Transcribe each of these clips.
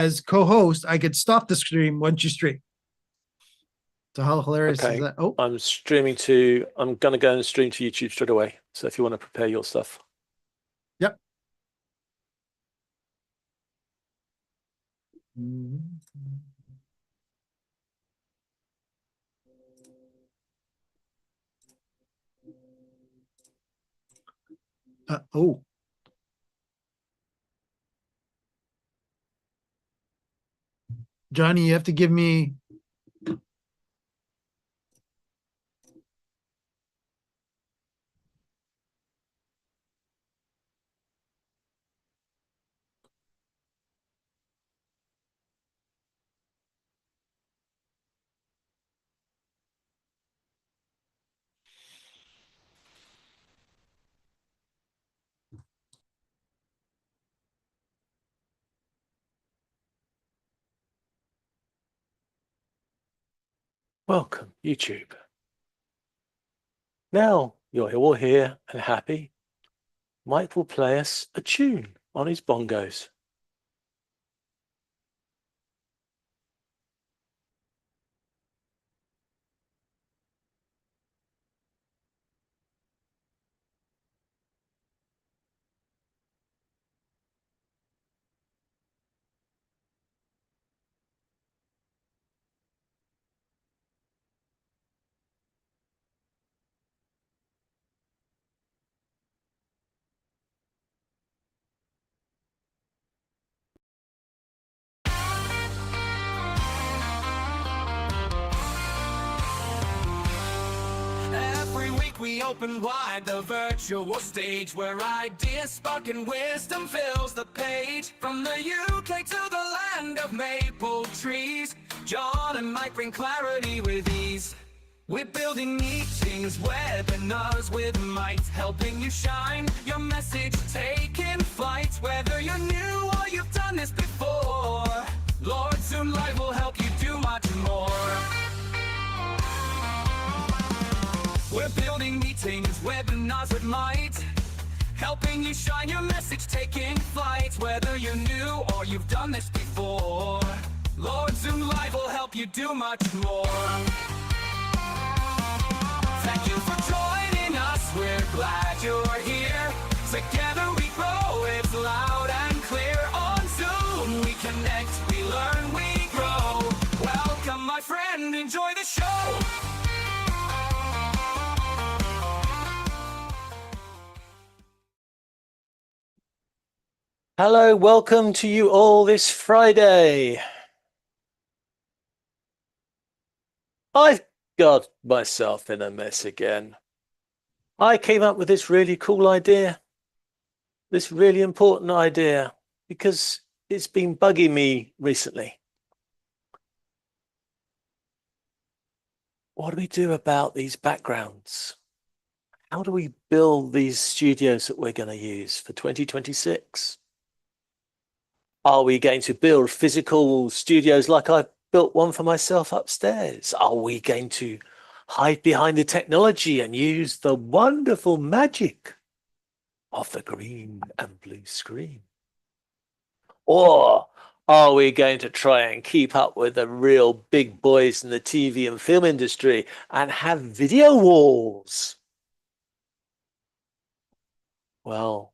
as co-host, I could stop the stream once you stream. So how hilarious is Okay. that? Oh, I'm going to go and stream to YouTube straight away. So if you want to prepare your stuff. yep. Oh. Johnny, you have to give me. Welcome, YouTube. Now you're all here and happy. Mike will play us a tune on his bongos. We open wide the virtual stage where ideas spark and wisdom fills the page. From the UK to the land of maple trees, John and Mike bring clarity with ease. We're building meetings, webinars with might, helping you shine your message, taking flight. Whether you're new or you've done this before, Lord Zoom Live will help you do much more. We're building meetings, webinars with might, helping you shine your message, taking flight. Whether you're new or you've done this before, Lord Zoom Live will help you do much more. Thank you for joining us, we're glad you're here. Together we grow, it's loud and clear. On Zoom we connect, we learn, we grow. Welcome my friend, enjoy the show. Hello, welcome to you all this Friday. I've got myself in a mess again. I came up with this really cool idea, this really important idea, because it's been bugging me recently. What do we do about these backgrounds? How do we build these studios that we're going to use for 2026? Are we going to build physical studios like I've built one for myself upstairs? Are we going to hide behind the technology and use the wonderful magic of the green and blue screen? Or are we going to try and keep up with the real big boys in the TV and film industry and have video walls? Well,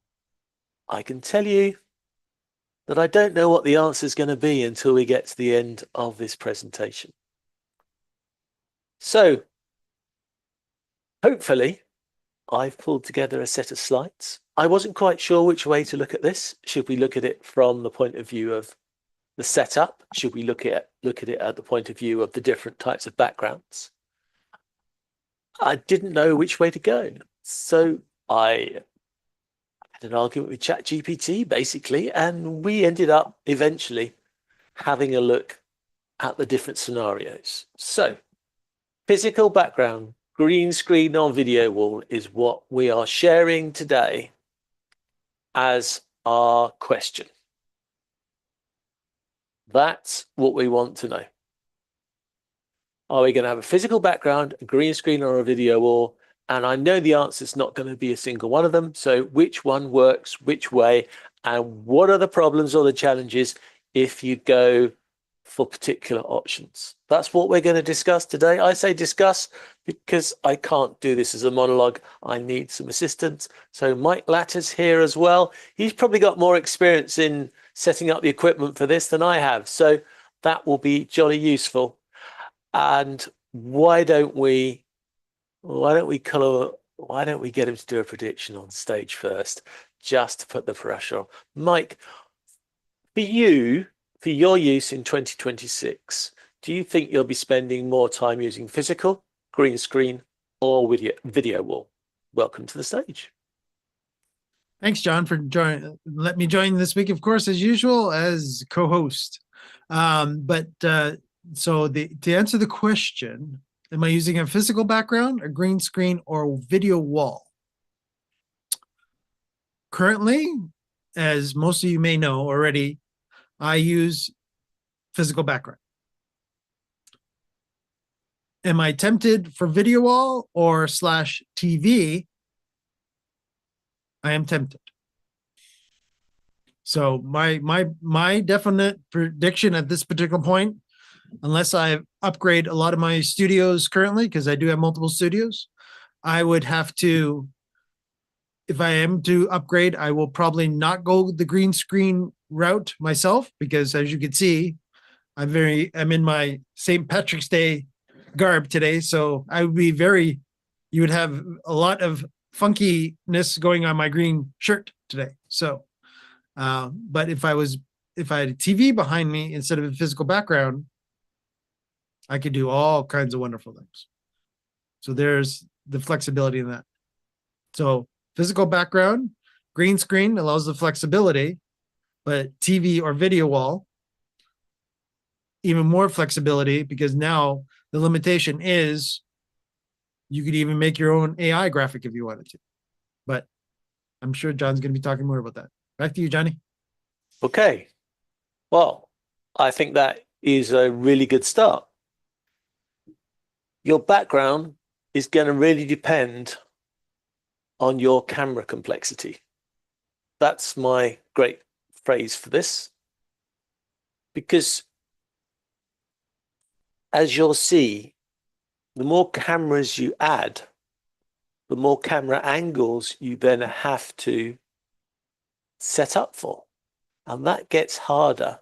I can tell you that I don't know what the answer is going to be until we get to the end of this presentation. So, hopefully, I've pulled together a set of slides. I wasn't quite sure which way to look at this. Should we look at it from the point of view of the setup? Should we look at it at the point of view of the different types of backgrounds? I didn't know which way to go. So I had an argument with ChatGPT, basically, and we ended up eventually having a look at the different scenarios. So, physical background, green screen on video wall is what we are sharing today as our question. That's what we want to know. Are we going to have a physical background, a green screen, or a video wall? And I know the answer is not going to be a single one of them. So which one works which way, and what are the problems or the challenges if you go for particular options. That's what we're going to discuss today. I say discuss because I can't do this as a monologue. I need some assistance. So Mike Latter's here as well. He's probably got more experience in setting up the equipment for this than I have. So that will be jolly useful. And why don't we get him to do a prediction on stage first, just to put the pressure on. Mike, for your use in 2026, do you think you'll be spending more time using physical, green screen, or video wall? Welcome to the stage. Thanks, John, for joining. Let me join this week, of course, as usual, as co-host. So to answer the question, am I using a physical background, a green screen, or video wall? Currently, as most of you may know already, I use physical background. Am I tempted for video wall or /TV? I am tempted. So my definite prediction at this particular point, unless I upgrade a lot of my studios currently, because I do have multiple studios, I would have to, if I am to upgrade, I will probably not go the green screen route myself, because as you can see, I'm in my St. Patrick's Day garb today. So I would be you would have a lot of funkiness going on my green shirt today. So, but if I had a TV behind me instead of a physical background, I could do all kinds of wonderful things. So there's the flexibility in that. So physical background, green screen allows the flexibility, but TV or video wall, even more flexibility, because now the limitation is you could even make your own AI graphic if you wanted to. But I'm sure John's going to be talking more about that. Back to you, Johnny. Okay. Well, I think that is a really good start. Your background is going to really depend on your camera complexity. That's my great phrase for this. Because as you'll see, the more cameras you add, the more camera angles you then have to set up for. And that gets harder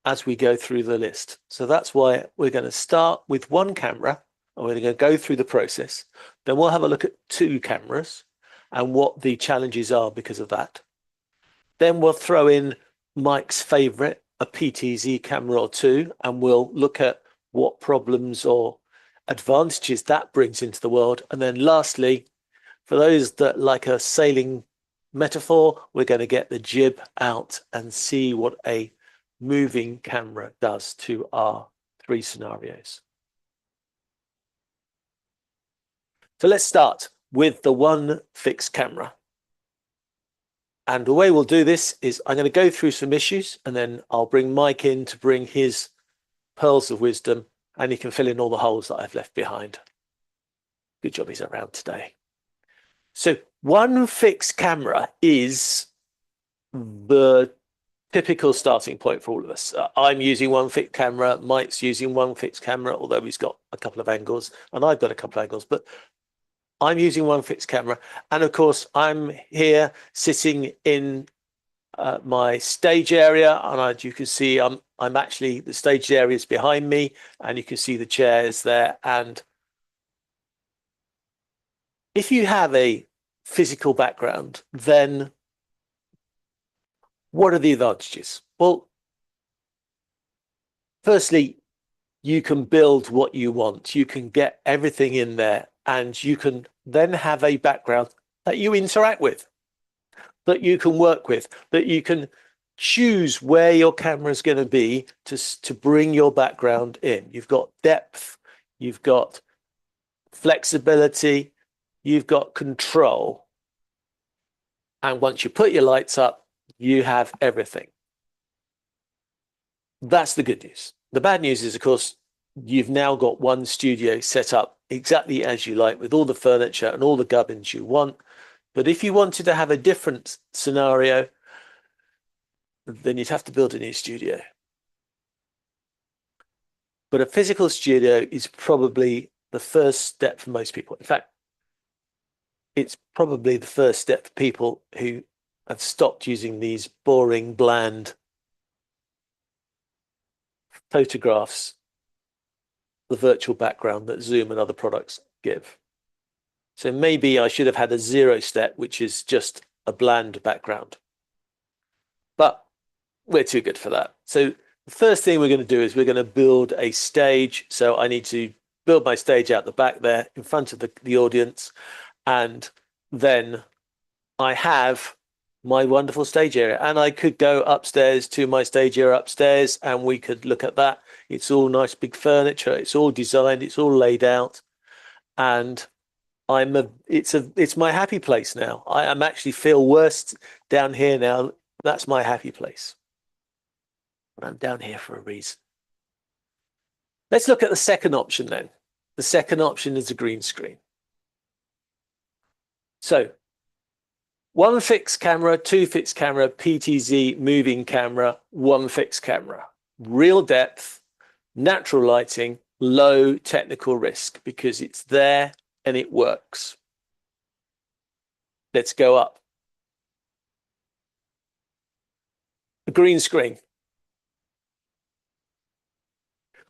as we go through the list. So that's why we're going to start with one camera, and we're going to go through the process. Then we'll have a look at two cameras and what the challenges are because of that. Then we'll throw in Mike's favorite, a PTZ camera or two, and we'll look at what problems or advantages that brings into the world. And then lastly, for those that like a sailing metaphor, we're going to get the jib out and see what a moving camera does to our three scenarios. So let's start with the one fixed camera. And the way we'll do this is I'm going to go through some issues, and then I'll bring Mike in to bring his pearls of wisdom, and he can fill in all the holes that I've left behind. Good job he's around today. So one fixed camera is the typical starting point for all of us. I'm using one fixed camera, Mike's using one fixed camera, although he's got a couple of angles, and I've got a couple of angles, but I'm using one fixed camera. And of course, I'm here sitting in my stage area, and you can see I'm actually, the stage area is behind me, and you can see the chairs there. And if you have a physical background, then what are the advantages? Well, firstly, you can build what you want. You can get everything in there, and you can then have a background that you interact with, that you can work with, that you can choose where your camera is going to be to bring your background in. You've got depth, you've got flexibility, you've got control. And once you put your lights up, you have everything. That's the good news. The bad news is, of course, you've now got one studio set up exactly as you like, with all the furniture and all the gubbins you want. But if you wanted to have a different scenario, then you'd have to build a new studio. But a physical studio is probably the first step for most people. In fact, it's probably the first step for people who have stopped using these boring, bland photographs, the virtual background that Zoom and other products give. So maybe I should have had a 0 step, which is just a bland background. But we're too good for that. So the first thing we're going to do is we're going to build a stage. So I need to build my stage out the back there in front of the audience. And then I have my wonderful stage area. And I could go upstairs to my stage area upstairs and we could look at that. It's all nice big furniture. It's all designed. It's all laid out. And it's my happy place now. I'm actually feel worse down here now. That's my happy place. I'm down here for a reason. Let's look at the second option then. The second option is a green screen. So 1 fixed camera, 2 fixed camera, PTZ moving camera, 1 fixed camera. Real depth, natural lighting, low technical risk because it's there and it works. Let's go up. A green screen.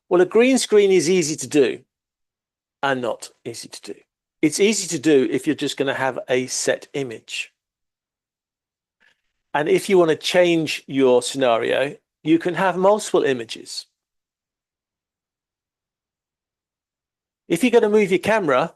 Well, a green screen is easy to do and not easy to do. It's easy to do if you're just going to have a set image. And if you want to change your scenario, you can have multiple images. If you're going to move your camera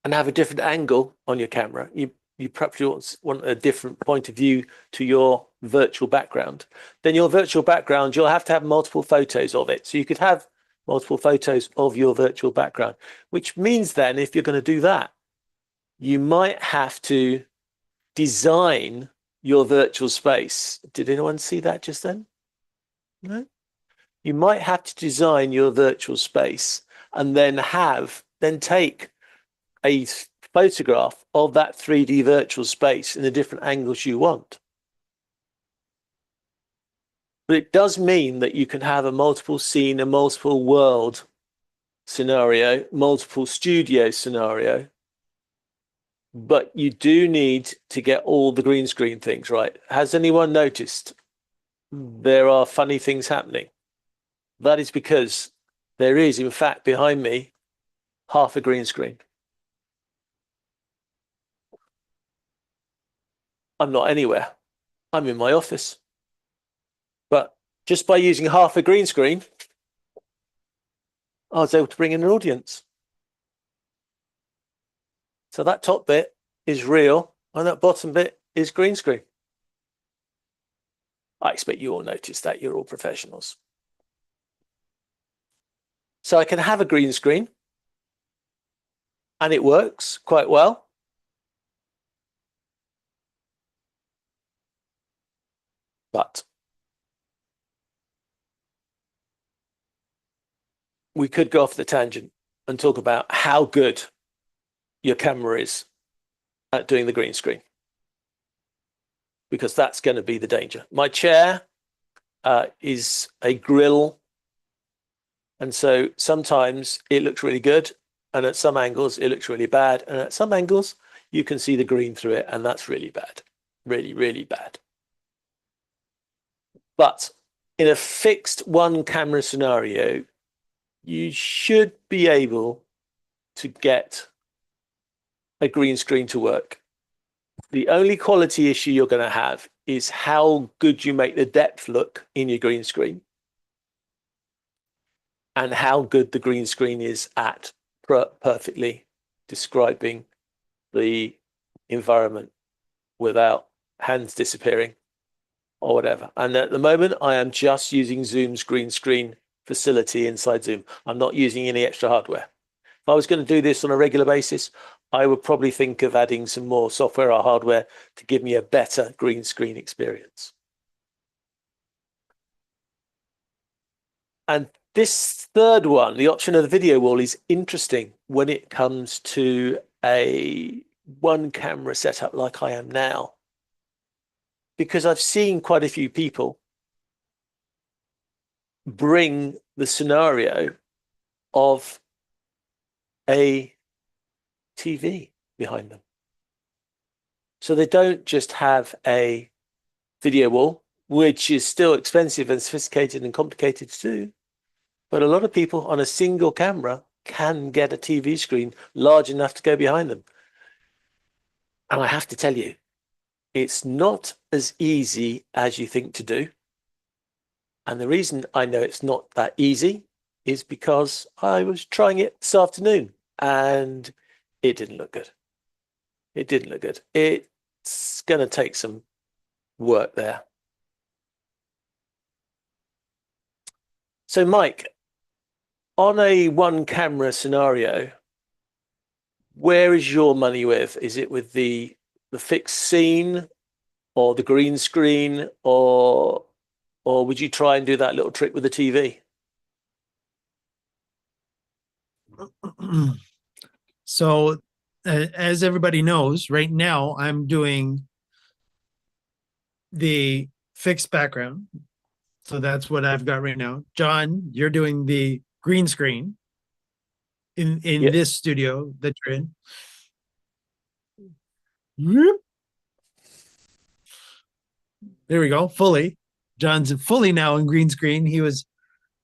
and have a different angle on your camera, you perhaps want a different point of view to your virtual background, then your virtual background, you'll have to have multiple photos of it. So you could have multiple photos of your virtual background, which means then if you're going to do that, you might have to design your virtual space. Did anyone see that just then? No? You might have to design your virtual space and then take a photograph of that 3D virtual space in the different angles you want. But it does mean that you can have a multiple scene, a multiple world scenario, multiple studio scenario, but you do need to get all the green screen things right. Has anyone noticed there are funny things happening? That is because there is, in fact, behind me, half a green screen. I'm not anywhere. I'm in my office. But just by using half a green screen, I was able to bring in an audience. So that top bit is real and that bottom bit is green screen. I expect you all noticed that. You're all professionals. So I can have a green screen and it works quite well. But we could go off the tangent and talk about how good your camera is at doing the green screen, because that's going to be the danger. My chair is a grill, and so sometimes it looks really good, and at some angles it looks really bad, and at some angles you can see the green through it, and that's really bad, really, really bad. But in a fixed one camera scenario, you should be able to get a green screen to work. The only quality issue you're going to have is how good you make the depth look in your green screen and how good the green screen is at perfectly describing the environment without hands disappearing or whatever. And at the moment, I am just using Zoom's green screen facility inside Zoom. I'm not using any extra hardware. If I was going to do this on a regular basis, I would probably think of adding some more software or hardware to give me a better green screen experience. And this third one, the option of the video wall, is interesting when it comes to a one camera setup like I am now. because I've seen quite a few people bring the scenario of a TV behind them. So they don't just have a video wall, which is still expensive and sophisticated and complicated to do, but a lot of people on a single camera can get a TV screen large enough to go behind them. And I have to tell you, it's not as easy as you think to do. And the reason I know it's not that easy is because I was trying it this afternoon and it didn't look good. It didn't look good. It's going to take some work there. So Mike, on a one camera scenario, where is your money with? Is it with the fixed scene or the green screen, or would you try and do that little trick with the TV? So, as everybody knows, right now I'm doing the fixed background. So that's what I've got right now. John, you're doing the green screen in Yeah. this studio that you're in. Whoop. There we go. Fully. John's fully now in green screen. He was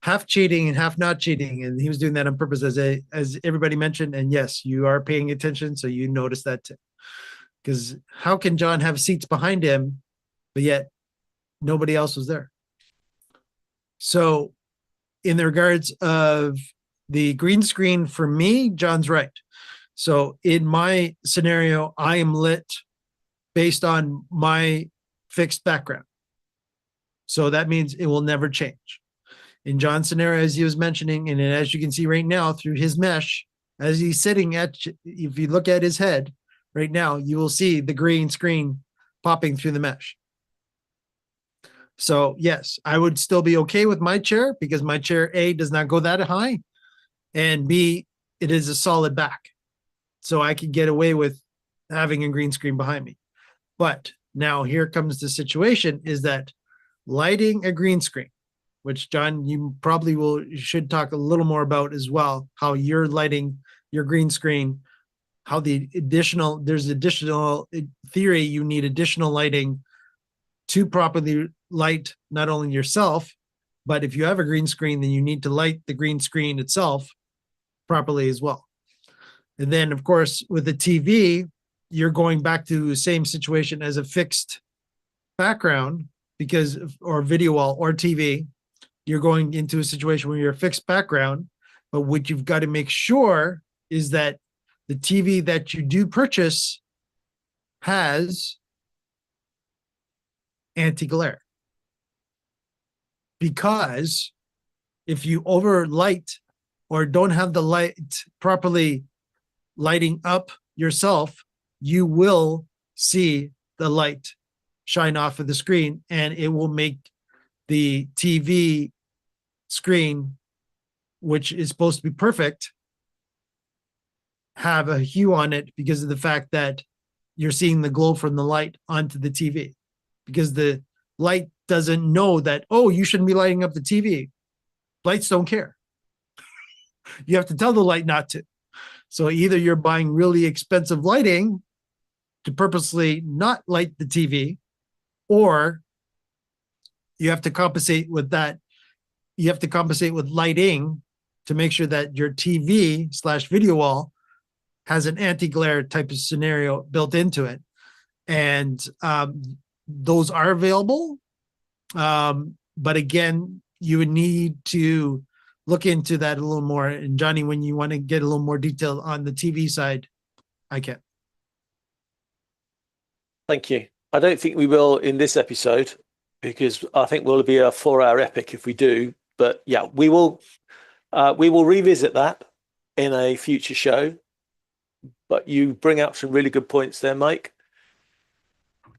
half cheating and half not cheating, and he was doing that on purpose, as everybody mentioned. And yes, you are paying attention, so you noticed that too. Because how can John have seats behind him, but yet nobody else was there? So, in the regards of the green screen, for me, John's right. So, in my scenario, I am lit based on my fixed background. So that means it will never change. In John's scenario, as he was mentioning, and as you can see right now through his mesh, as he's sitting at, if you look at his head right now, you will see the green screen popping through the mesh. So yes, I would still be okay with my chair because my chair, A, does not go that high, and B, it is a solid back. So I could get away with having a green screen behind me. But now here comes the situation, is that lighting a green screen, which John, you probably should talk a little more about as well, how you're lighting your green screen, how there's additional theory, you need additional lighting to properly light not only yourself, but if you have a green screen, then you need to light the green screen itself properly as well. And then of course, with the TV, you're going back to the same situation as a fixed background, because, or video wall or TV, you're going into a situation where you're a fixed background, but what you've got to make sure is that the TV that you do purchase has anti-glare. Because if you overlight or don't have the light properly lighting up yourself, you will see the light shine off of the screen, and it will make the TV screen, which is supposed to be perfect, have a hue on it because of the fact that you're seeing the glow from the light onto the TV, because the light doesn't know that, oh, you shouldn't be lighting up the TV. Lights don't care. You have to tell the light not to. So either you're buying really expensive lighting to purposely not light the TV, or you have to compensate with that. You have to compensate with lighting to make sure that your TV/video wall has an anti-glare type of scenario built into it. And those are available. But again, you would need to look into that a little more. And Johnny, when you want to get a little more detail on the TV side, I can. Thank you. I don't think we will in this episode, because I think we'll be a 4-hour epic if we do. But yeah, we will revisit that in a future show. But you bring out some really good points there, Mike.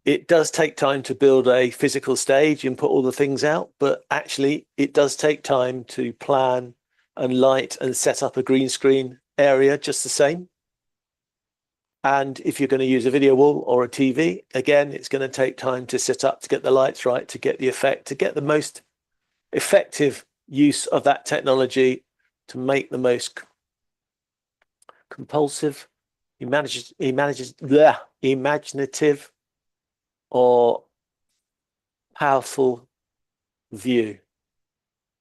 It does take time to build a physical stage and put all the things out, but actually it does take time to plan and light and set up a green screen area just the same. And if you're going to use a video wall or a TV, again, it's going to take time to set up, to get the lights right, to get the effect, to get the most effective use of that technology, to make the most compulsive, imaginative or powerful view.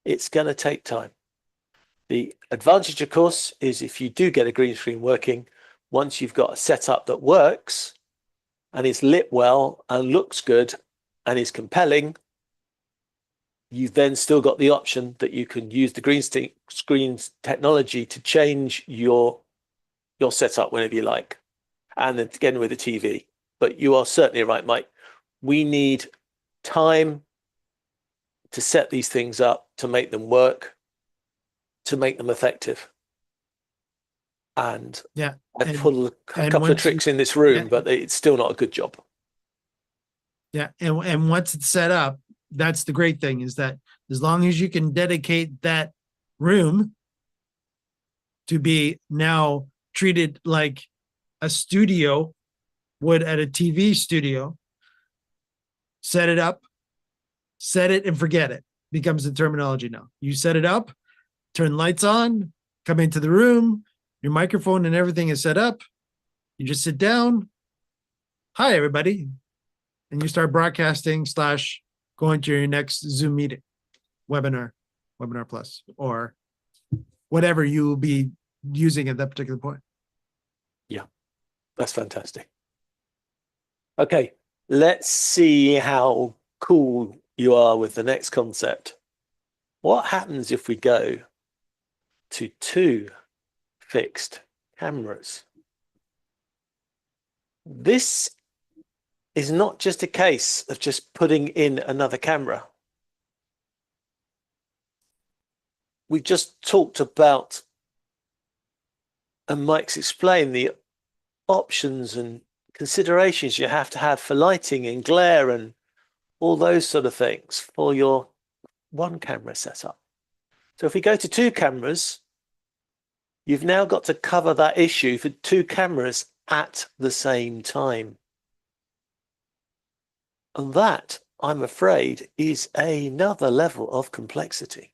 It's going to take time. The advantage, of course, is if you do get a green screen working, once you've got a setup that works and is lit well and looks good and is compelling, you've then still got the option that you can use the green screen technology to change your setup whenever you like. And then again with the TV. But you are certainly right, Mike. We need time to set these things up, to make them work, to make them effective. And Yeah. I've put a couple of once tricks in this room, yeah. but it's still not a good job. Yeah, and once it's set up, that's the great thing, is that as long as you can dedicate that room to be now treated like a studio would at a TV studio, set it up, set it and forget it becomes the terminology now. You set it up, turn lights on, come into the room, your microphone and everything is set up. You just sit down. Hi, everybody. And you start broadcasting / going to your next Zoom meeting, webinar plus, or whatever you will be using at that particular point. Yeah, that's fantastic. Okay, let's see how cool you are with the next concept. What happens if we go to 2 fixed cameras? This is not just a case of just putting in another camera. We just talked about, and Mike's explained, the options and considerations you have to have for lighting and glare and all those sort of things for your 1 camera setup. So if we go to 2 cameras, you've now got to cover that issue for 2 cameras at the same time. And that, I'm afraid, is another level of complexity.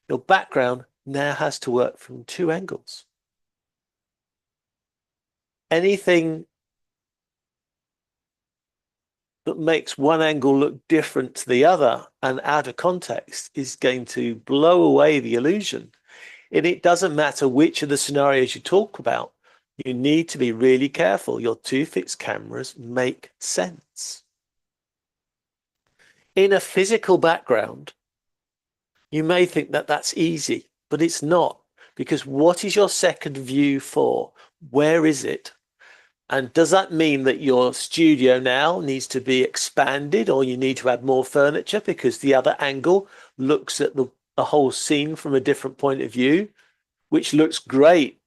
Your background now has to work from 2 angles. Anything that makes one angle look different to the other and out of context is going to blow away the illusion. And it doesn't matter which of the scenarios you talk about. You need to be really careful. Your 2 fixed cameras make sense. In a physical background, you may think that that's easy, but it's not, because what is your second view for? Where is it? And does that mean that your studio now needs to be expanded, or you need to add more furniture because the other angle looks at the whole scene from a different point of view, which looks great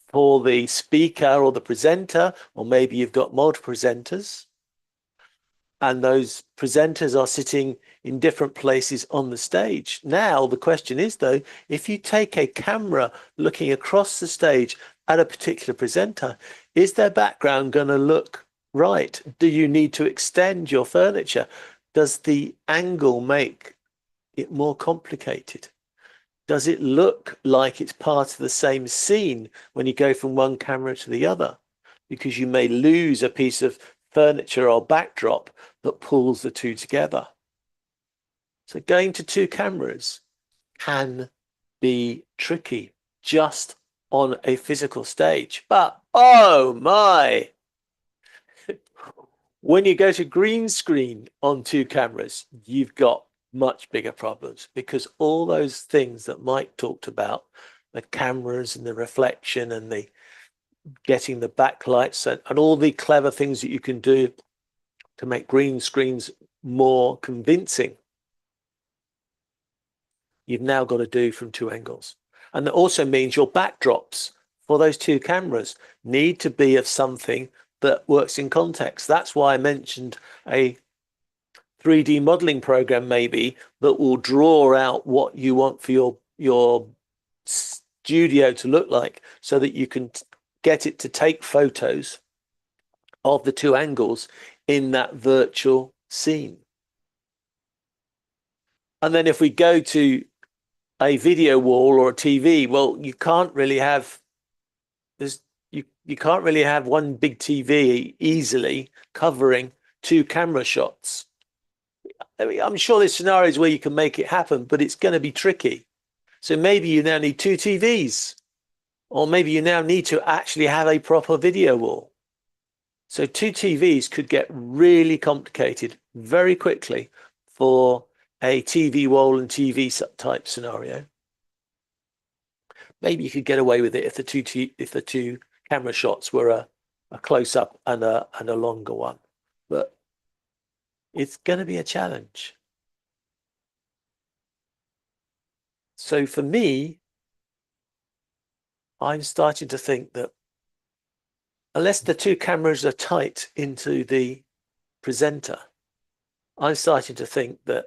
for the speaker or the presenter, or maybe you've got multiple presenters and those presenters are sitting in different places on the stage. Now, the question is, though, if you take a camera looking across the stage at a particular presenter, is their background going to look right? Do you need to extend your furniture? Does the angle make it more complicated? Does it look like it's part of the same scene when you go from one camera to the other? Because you may lose a piece of furniture or backdrop that pulls the 2 together. So going to 2 cameras can be tricky just on a physical stage. But, oh my, when you go to green screen on 2 cameras, you've got much bigger problems, because all those things that Mike talked about, the cameras and the reflection and the getting the backlights and all the clever things that you can do to make green screens more convincing, you've now got to do from 2 angles. And that also means your backdrops for those 2 cameras need to be of something that works in context. That's why I mentioned a 3D modeling program maybe that will draw out what you want for your studio to look like, so that you can get it to take photos of the two angles in that virtual scene. And then if we go to a video wall or a TV, well, you can't really have you can't really have one big TV easily covering two camera shots. I mean, I'm sure there's scenarios where you can make it happen, but it's going to be tricky. So maybe you now need two TVs, or maybe you now need to actually have a proper video wall. So two TVs could get really complicated very quickly for a TV wall and TV type scenario. Maybe you could get away with it if the two camera shots were a close up and a longer one, but it's going to be a challenge. So for me, I'm starting to think that unless the two cameras are tight into the presenter, I'm starting to think that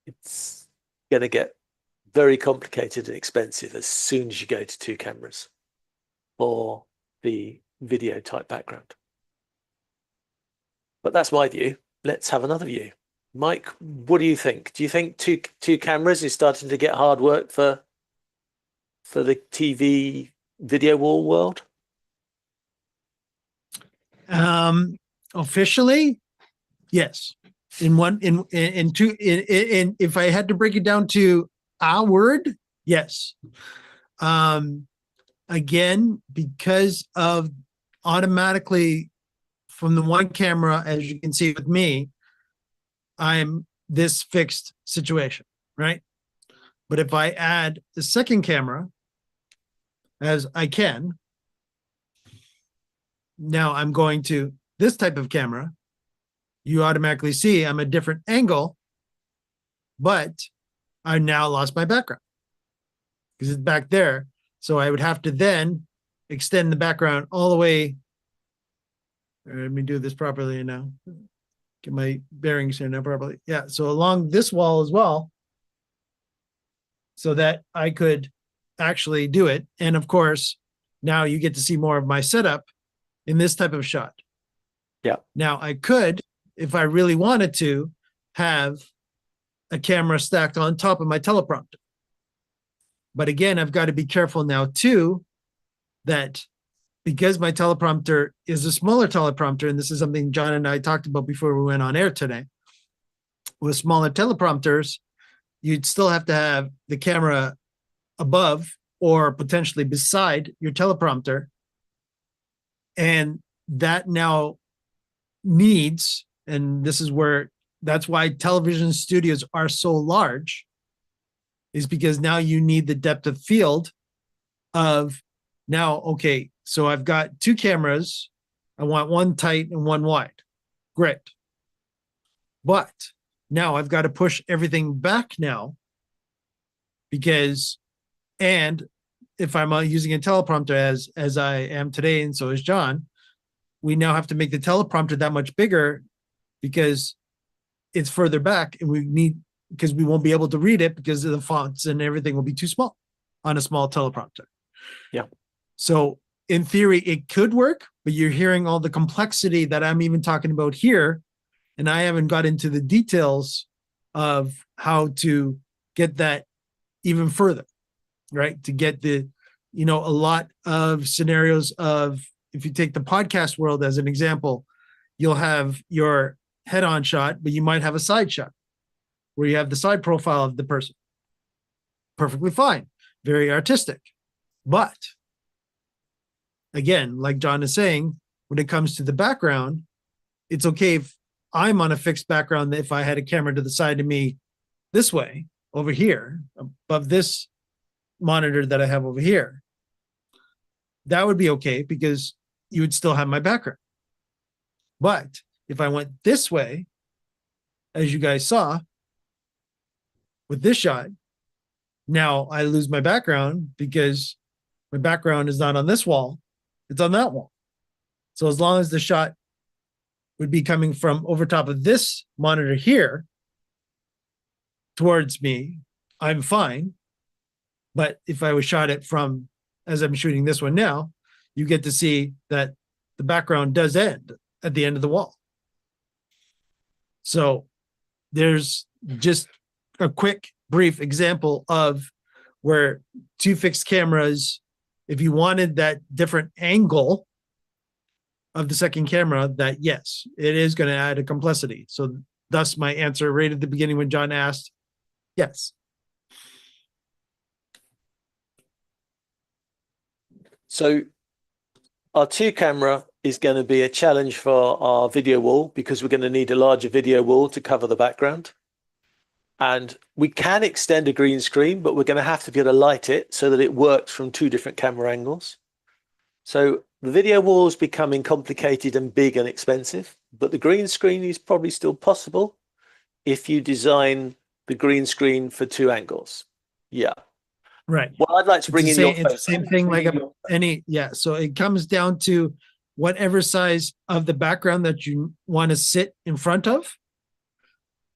it's going to get very complicated and expensive as soon as you go to two cameras for the video type background. But that's my view. Let's have another view. Mike, what do you think? Do you think two cameras is starting to get hard work for the TV video wall world? Officially, yes. If I had to break it down to a word, yes. Again, because of automatically from the one camera, as you can see with me, I'm this fixed situation, right? But if I add the second camera, as I can, now I'm going to this type of camera, you automatically see I'm a different angle, but I now lost my background because it's back there. So I would have to then extend the background all the way. Let me do this properly now. Get my bearings here now properly. Yeah, so along this wall as well, so that I could actually do it. And of course, now you get to see more of my setup in this type of shot. Yeah. Now I could, if I really wanted to, have a camera stacked on top of my teleprompter. But again, I've got to be careful now too, that because my teleprompter is a smaller teleprompter, and this is something John and I talked about before we went on air today, with smaller teleprompters, you'd still have to have the camera above or potentially beside your teleprompter. And that now needs, and this is where, that's why television studios are so large, is because now you need the depth of field of now, okay, so I've got two cameras. I want one tight and one wide. Great. But now I've got to push everything back now because, and if I'm using a teleprompter as I am today, and so is John, we now have to make the teleprompter that much bigger because it's further back and we need, because we won't be able to read it because of the fonts and everything will be too small on a small teleprompter. Yeah. So in theory, it could work, but you're hearing all the complexity that I'm even talking about here. And I haven't got into the details of how to get that even further, right? To get the, a lot of scenarios of, if you take the podcast world as an example, you'll have your head-on shot, but you might have a side shot where you have the side profile of the person. Perfectly fine. Very artistic. But again, like John is saying, when it comes to the background, it's okay if I'm on a fixed background. If I had a camera to the side of me this way, over here, above this monitor that I have over here, that would be okay because you would still have my background. But if I went this way, as you guys saw, with this shot, now I lose my background because my background is not on this wall, it's on that wall. So as long as the shot would be coming from over top of this monitor here towards me, I'm fine. But if I was shot it from, as I'm shooting this one now, you get to see that the background does end at the end of the wall. So there's just a quick, brief example of where two fixed cameras, if you wanted that different angle of the second camera, that yes, it is going to add a complexity. So thus my answer right at the beginning when John asked, yes. So our two camera is going to be a challenge for our video wall because we're going to need a larger video wall to cover the background. And we can extend a green screen, but we're going to have to be able to light it so that it works from two different camera angles. So the video wall is becoming complicated and big and expensive, but the green screen is probably still possible if you design the green screen for two angles. Yeah. Right. Well, I'd like to bring in your It's the same thing like any, yeah. So it comes down to whatever size of the background that you want to sit in front of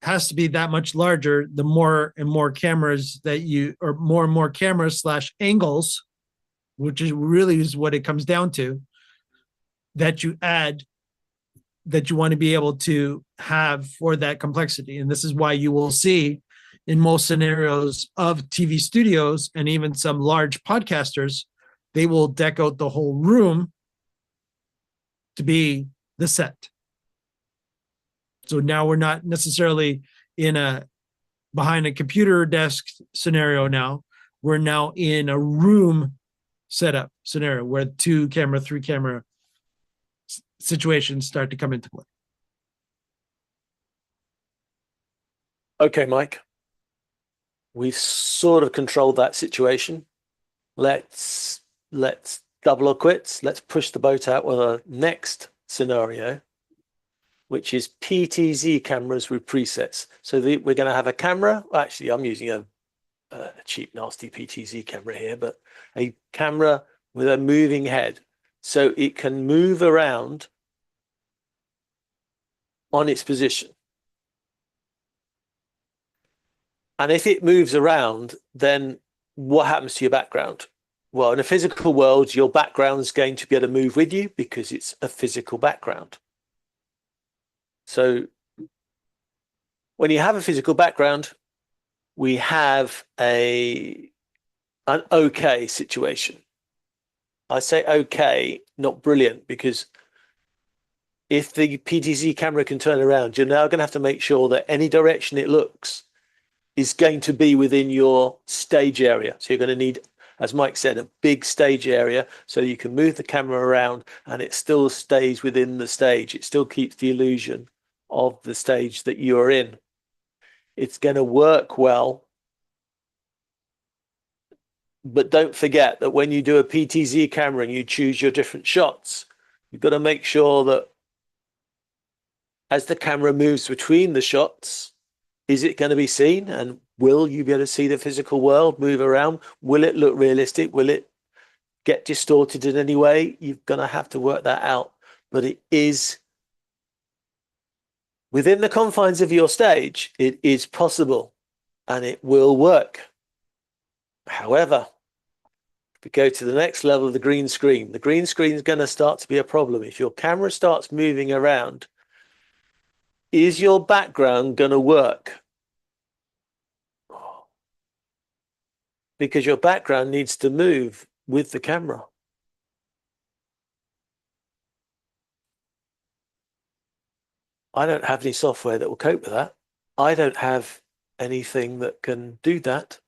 has to be that much larger. The more and more cameras that you, or more and more cameras / angles, which is really is what it comes down to, that you add, that you want to be able to have for that complexity. And this is why you will see in most scenarios of TV studios and even some large podcasters, they will deck out the whole room to be the set. So now we're not necessarily in a behind a computer desk scenario now. We're now in a room setup scenario where 2 camera, 3 camera situations start to come into play. Okay, Mike. We've sort of controlled that situation. Let's double or quits. Let's push the boat out with a next scenario, which is PTZ cameras with presets. So we're going to have a camera. Actually, I'm using a cheap, nasty PTZ camera here, but a camera with a moving head. So it can move around on its position. And if it moves around, then what happens to your background? Well, in a physical world, your background is going to be able to move with you because it's a physical background. So when you have a physical background, we have an okay situation. I say okay, not brilliant, because if the PTZ camera can turn around, you're now going to have to make sure that any direction it looks is going to be within your stage area. So you're going to need, as Mike said, a big stage area so you can move the camera around and it still stays within the stage. It still keeps the illusion of the stage that you're in. It's going to work well. But don't forget that when you do a PTZ camera and you choose your different shots, you've got to make sure that as the camera moves between the shots, is it going to be seen? And will you be able to see the physical world move around? Will it look realistic? Will it get distorted in any way? You're going to have to work that out. But it is within the confines of your stage. It is possible and it will work. However, if we go to the next level of the green screen is going to start to be a problem. If your camera starts moving around, is your background going to work? Because your background needs to move with the camera. I don't have any software that will cope with that. I don't have anything that can do that.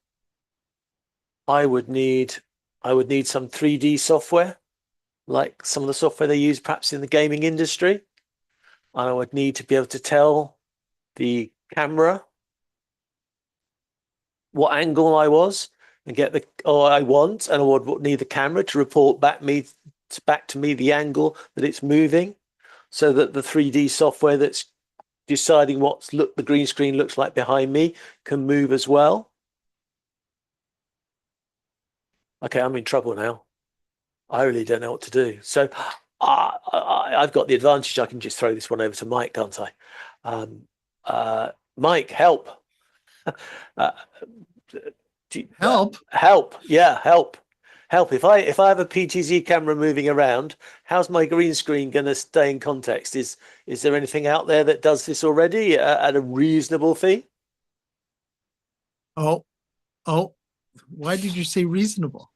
I would need some 3D software, like some of the software they use perhaps in the gaming industry. I would need to be able to tell the camera what angle I was and get the I want, and I would need the camera to report back to me the angle that it's moving, so that the 3D software that's deciding what the green screen looks like behind me can move as well. Okay, I'm in trouble now. I really don't know what to do. So I've got the advantage. I can just throw this one over to Mike, can't I? Mike, help. Help. Help. Yeah, help. Help. If I have a PTZ camera moving around, how's my green screen going to stay in context? Is there anything out there that does this already at a reasonable fee? Oh, why did you say reasonable?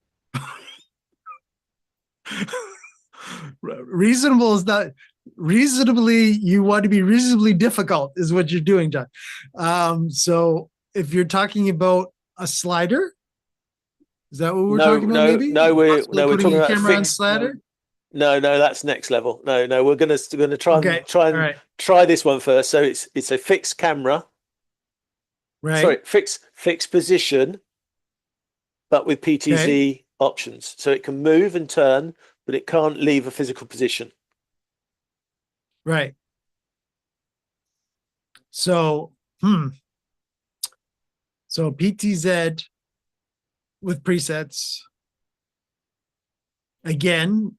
Reasonable is not reasonably, you want to be reasonably difficult is what you're doing, John. So if you're talking about a slider, is that what we're talking about? Maybe we're putting talking a about camera on fixed. slider. No, that's next level. No, we're gonna try and Okay, try and all right. try this one first. So it's a fixed camera. Right. Sorry, fixed position, but with PTZ Okay. options. So it can move and turn, but it can't leave a physical position. Right. So, so PTZ with presets, again,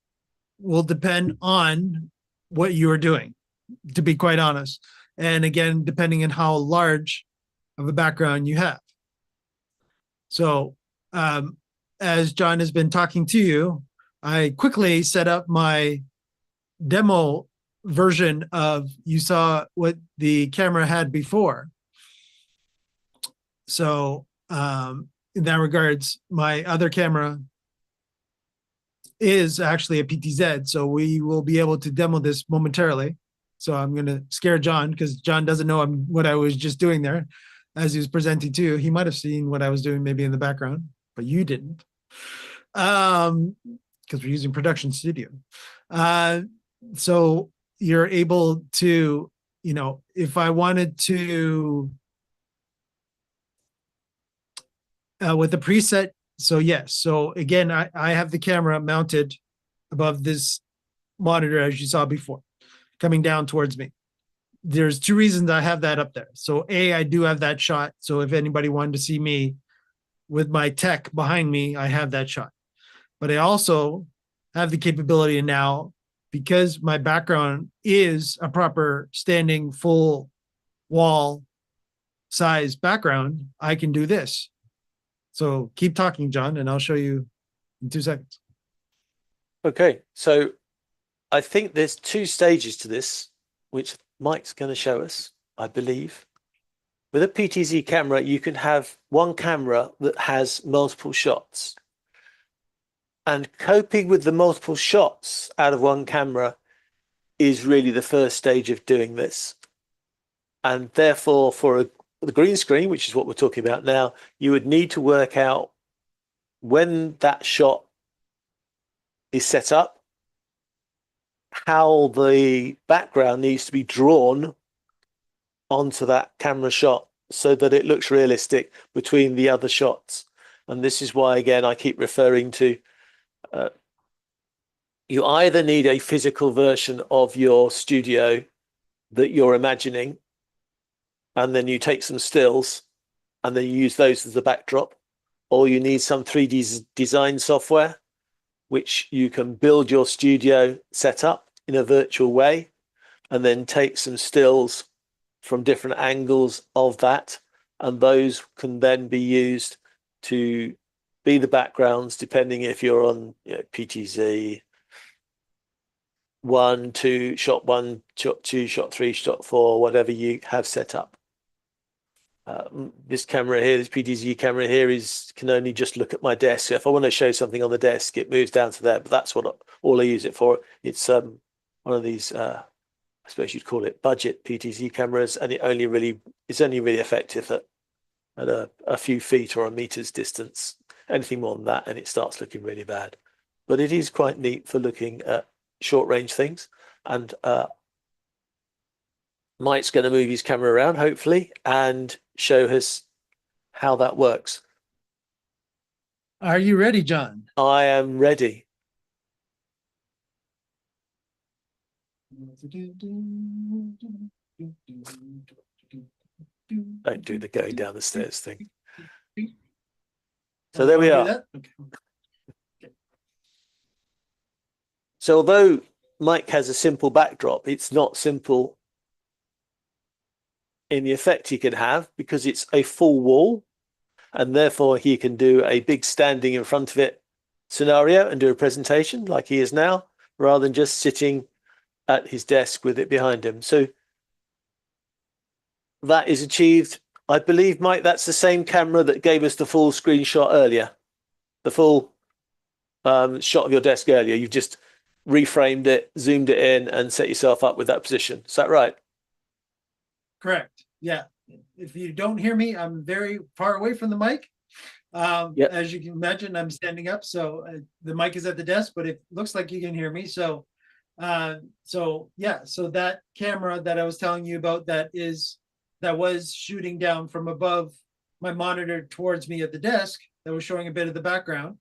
will depend on what you are doing, to be quite honest. And again, depending on how large of a background you have. So, as John has been talking to you, I quickly set up my demo version of, you saw what the camera had before. So in that regards, my other camera is actually a PTZ. So we will be able to demo this momentarily. So I'm going to scare John because John doesn't know what I was just doing there as he was presenting to you. He might have seen what I was doing maybe in the background, but you didn't. Because we're using Production Studio. So you're able to, if I wanted to, with the preset, so yes. So again, I have the camera mounted above this monitor as you saw before, coming down towards me. There's two reasons I have that up there. So A, I do have that shot. So if anybody wanted to see me with my tech behind me, I have that shot. But I also have the capability now, because my background is a proper standing full wall size background, I can do this. So keep talking, John, and I'll show you in 2 seconds. Okay, so I think there's 2 stages to this, which Mike's going to show us, I believe. With a PTZ camera, you can have one camera that has multiple shots. And coping with the multiple shots out of one camera is really the first stage of doing this. And therefore, for the green screen, which is what we're talking about now, you would need to work out when that shot is set up, how the background needs to be drawn onto that camera shot so that it looks realistic between the other shots. And this is why, again, I keep referring to you either need a physical version of your studio that you're imagining, and then you take some stills and then you use those as the backdrop, or you need some 3D design software which you can build your studio setup in a virtual way and then take some stills from different angles of that, and those can then be used to be the backgrounds, depending if you're on PTZ 1, 2, shot 1, shot 2, shot 3, shot 4, whatever you have set up. This camera here, this PTZ camera here, can only just look at my desk. So if I want to show something on the desk, it moves down to there. But that's what all I use it for. It's one of these, I suppose you'd call it budget PTZ cameras, and it's only really effective at a few feet or a meter's distance. Anything more than that, and it starts looking really bad. But it is quite neat for looking at short range things. And Mike's going to move his camera around, hopefully, and show us how that works. Are you ready, John? I am ready. Don't do the going down the stairs thing. So there we are. So although Mike has a simple backdrop, it's not simple in the effect he can have, because it's a full wall and therefore he can do a big standing in front of it scenario and do a presentation like he is now, rather than just sitting at his desk with it behind him. So that is achieved. I believe, Mike, that's the same camera that gave us the full screenshot earlier, the full shot of your desk earlier. You've just reframed it, zoomed it in, and set yourself up with that position. Is that right? Correct. Yeah. If you don't hear me, I'm very far away from the mic. Yep. As you can imagine, I'm standing up, so the mic is at the desk, but it looks like you can hear me. So yeah, so that camera that I was telling you about that was shooting down from above my monitor towards me at the desk, that was showing a bit of the background.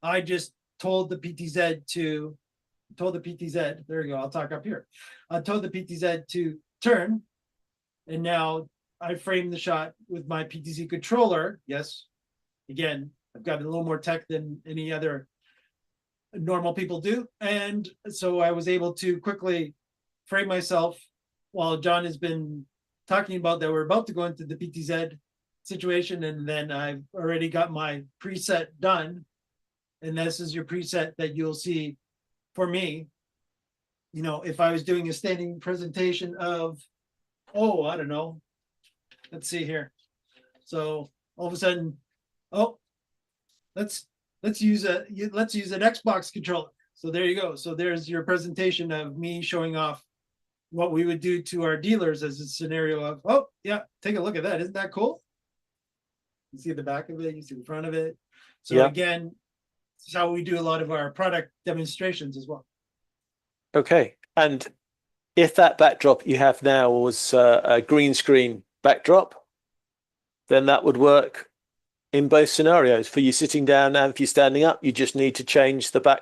I just told the PTZ, there we go, I'll talk up here. I told the PTZ to turn, and now I framed the shot with my PTZ controller. Yes, again, I've got a little more tech than any other normal people do. And so I was able to quickly frame myself while John has been talking about that we're about to go into the PTZ situation. And then I've already got my preset done. And this is your preset that you'll see for me. You know, if I was doing a standing presentation of, oh, I don't know, let's see here. So all of a sudden, oh, let's use an Xbox controller. So there you go. So there's your presentation of me showing off what we would do to our dealers as a scenario of, oh yeah, take a look at that. Isn't that cool? You see the back of it, you see the front of it. So yeah. Again, this is how we do a lot of our product demonstrations as well. Okay. And if that backdrop you have now was a green screen backdrop, then that would work in both scenarios. For you sitting down and for you standing up, you just need to change the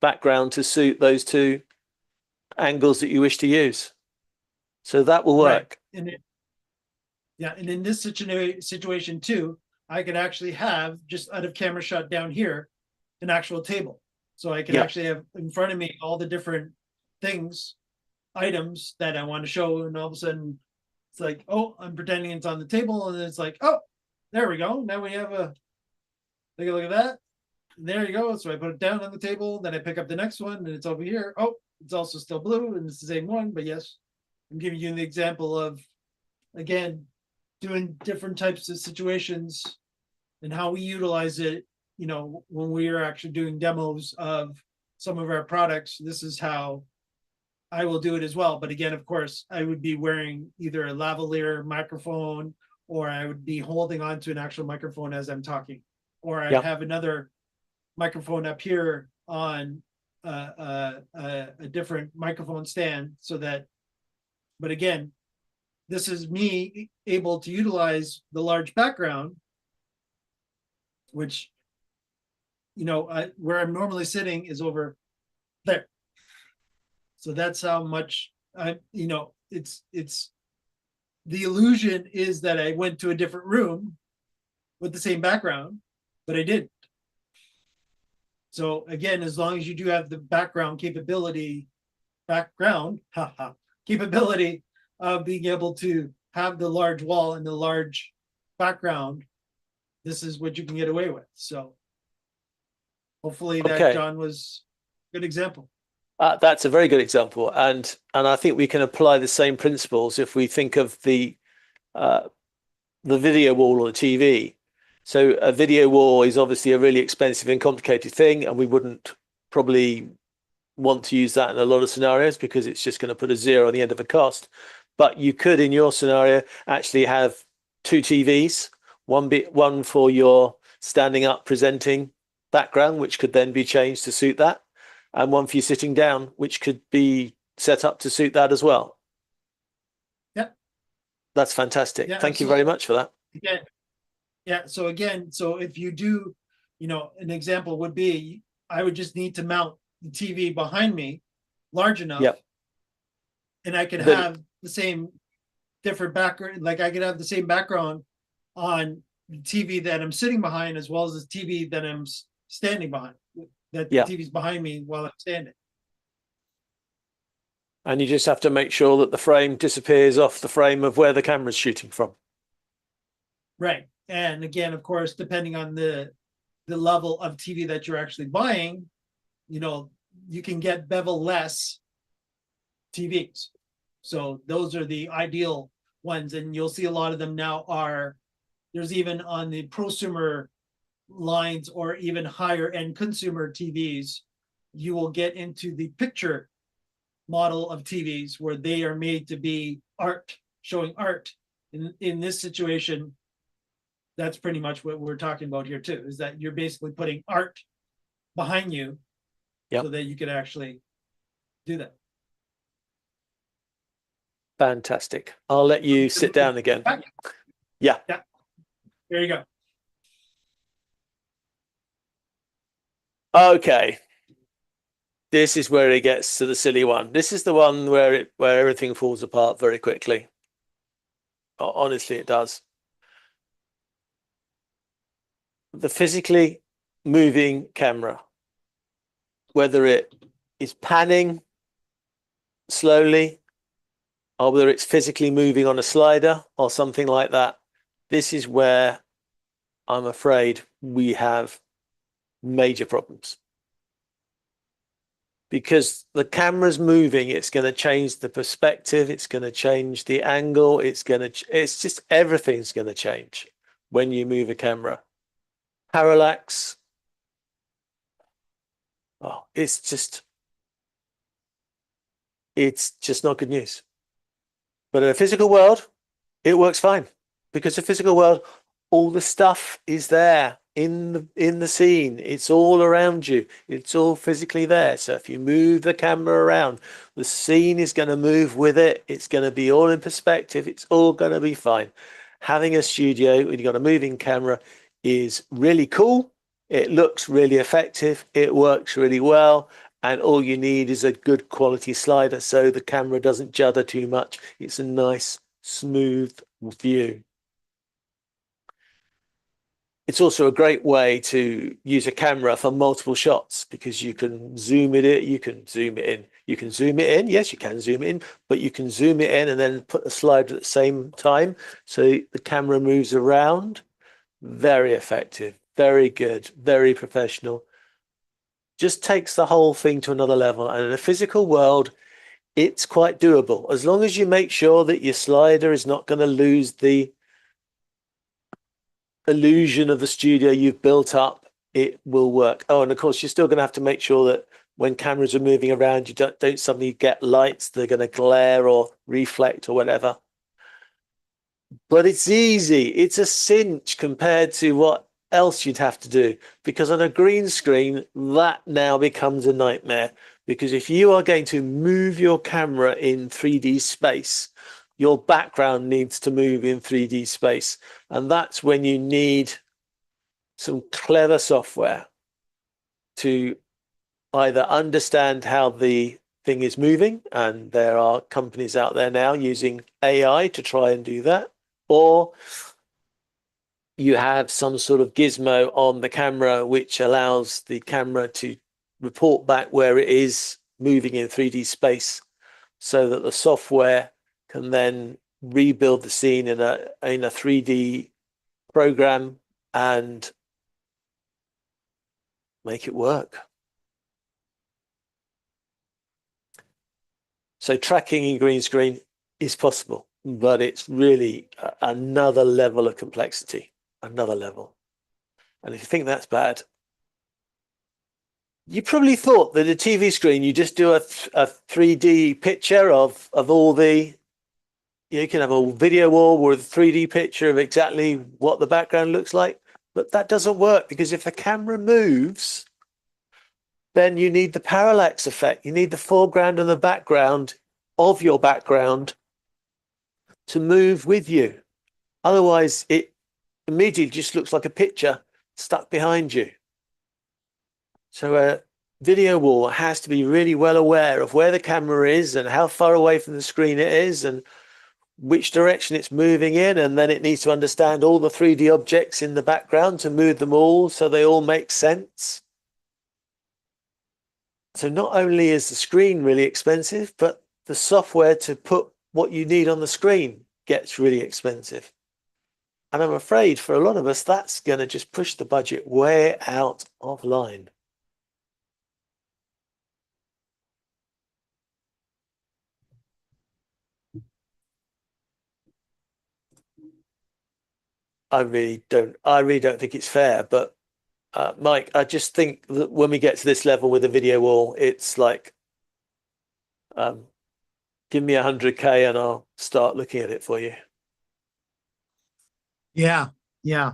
background to suit those two angles that you wish to use. So that will work. Right. And in this situation too, I could actually have, just out of camera shot down here, an actual table. So I can actually have in front of me all the different things, items that I want to show, and all of a sudden it's like, oh, I'm pretending it's on the table, and it's like, oh, there we go. Now we have take a look at that. And there you go. So I put it down on the table, then I pick up the next one, and it's over here. Oh, it's also still blue, and it's the same one. But yes, I'm giving you the example of, again, doing different types of situations and how we utilize it. You know, when we are actually doing demos of some of our products, this is how I will do it as well. But again, of course, I would be wearing either a lavalier microphone, or I would be holding on to an actual microphone as I'm talking, or I have another microphone up here on a different microphone stand, so that, but again, this is me able to utilize the large background, which, you know, where I'm normally sitting is over there. So that's how much it's the illusion is that I went to a different room with the same background, but I didn't. So again, as long as you do have the capability of being able to have the large wall and the large background, this is what you can get away with. So hopefully that, John, was a good example. That's a very good example, and I think we can apply the same principles if we think of the video wall or the TV. So a video wall is obviously a really expensive and complicated thing, and we wouldn't probably want to use that in a lot of scenarios because it's just going to put a zero on the end of a cost. But you could, in your scenario, actually have two TVs, one for your standing up presenting background, which could then be changed to suit that, and one for you sitting down, which could be set up to suit that as well. Yeah. That's fantastic. Yeah, Thank you very much for that. Again, yeah. So again, so if you do, an example would be, I would just need to mount the TV behind me large enough. Yep. And I could have the same different background, like I could have the same background on the TV that I'm sitting behind, as well as the TV that I'm standing behind. That the TV's behind me while I'm standing. And you just have to make sure that the frame disappears off the frame of where the camera's shooting from. Right. And again, of course, depending on the level of TV that you're actually buying, you know, you can get bevel-less TVs. So those are the ideal ones, and you'll see a lot of them now are, there's even on the prosumer lines or even higher end consumer TVs, you will get into the picture model of TVs where they are made to be art, showing art. In this situation, that's pretty much what we're talking about here too, is that you're basically putting art behind you. Yep. So that you could actually do that. Fantastic. I'll let you sit down again. Yeah. Yeah. There you go. Okay. This is where it gets to the silly one. This is the one where everything falls apart very quickly. Honestly, it does. The physically moving camera, whether it is panning slowly or whether it's physically moving on a slider or something like that, this is where I'm afraid we have major problems. Because the camera's moving, it's going to change the perspective, it's going to change the angle, it's just everything's going to change when you move a camera. Parallax, oh, it's just not good news. But in a physical world, it works fine, because the physical world, all the stuff is there in the scene. It's all around you. It's all physically there. So if you move the camera around, the scene is going to move with it. It's going to be all in perspective. It's all going to be fine. Having a studio when you've got a moving camera is really cool. It looks really effective. It works really well. And all you need is a good quality slider so the camera doesn't judder too much. It's a nice, smooth view. It's also a great way to use a camera for multiple shots because you can zoom it in, you can zoom it in. You can zoom it in, yes, you can zoom it in, but you can zoom it in and then put the slider at the same time so the camera moves around. Very effective, very good, very professional. Just takes the whole thing to another level. And in a physical world, it's quite doable. As long as you make sure that your slider is not going to lose the illusion of the studio you've built up, it will work. Oh, and of course, you're still going to have to make sure that when cameras are moving around, you don't suddenly get lights that are going to glare or reflect or whatever. But it's easy. It's a cinch compared to what else you'd have to do, because on a green screen, that now becomes a nightmare. Because if you are going to move your camera in 3D space, your background needs to move in 3D space. And that's when you need some clever software to either understand how the thing is moving, and there are companies out there now using AI to try and do that, or you have some sort of gizmo on the camera which allows the camera to report back where it is moving in 3D space so that the software can then rebuild the scene in a 3D program and make it work. So tracking in green screen is possible, but it's really another level of complexity, another level. And if you think that's bad, you probably thought that a TV screen, you just do a 3D picture of all the, you can have a video wall with a 3D picture of exactly what the background looks like, but that doesn't work, because if the camera moves, then you need the parallax effect. You need the foreground and the background of your background to move with you. Otherwise, it immediately just looks like a picture stuck behind you. So a video wall has to be really well aware of where the camera is and how far away from the screen it is and which direction it's moving in, and then it needs to understand all the 3D objects in the background to move them all so they all make sense. So not only is the screen really expensive, but the software to put what you need on the screen gets really expensive. And I'm afraid for a lot of us, that's going to just push the budget way out of line. I really don't think it's fair, but Mike, I just think that when we get to this level with a video wall, it's like, give me 100K and I'll start looking at it for you. Yeah, yeah.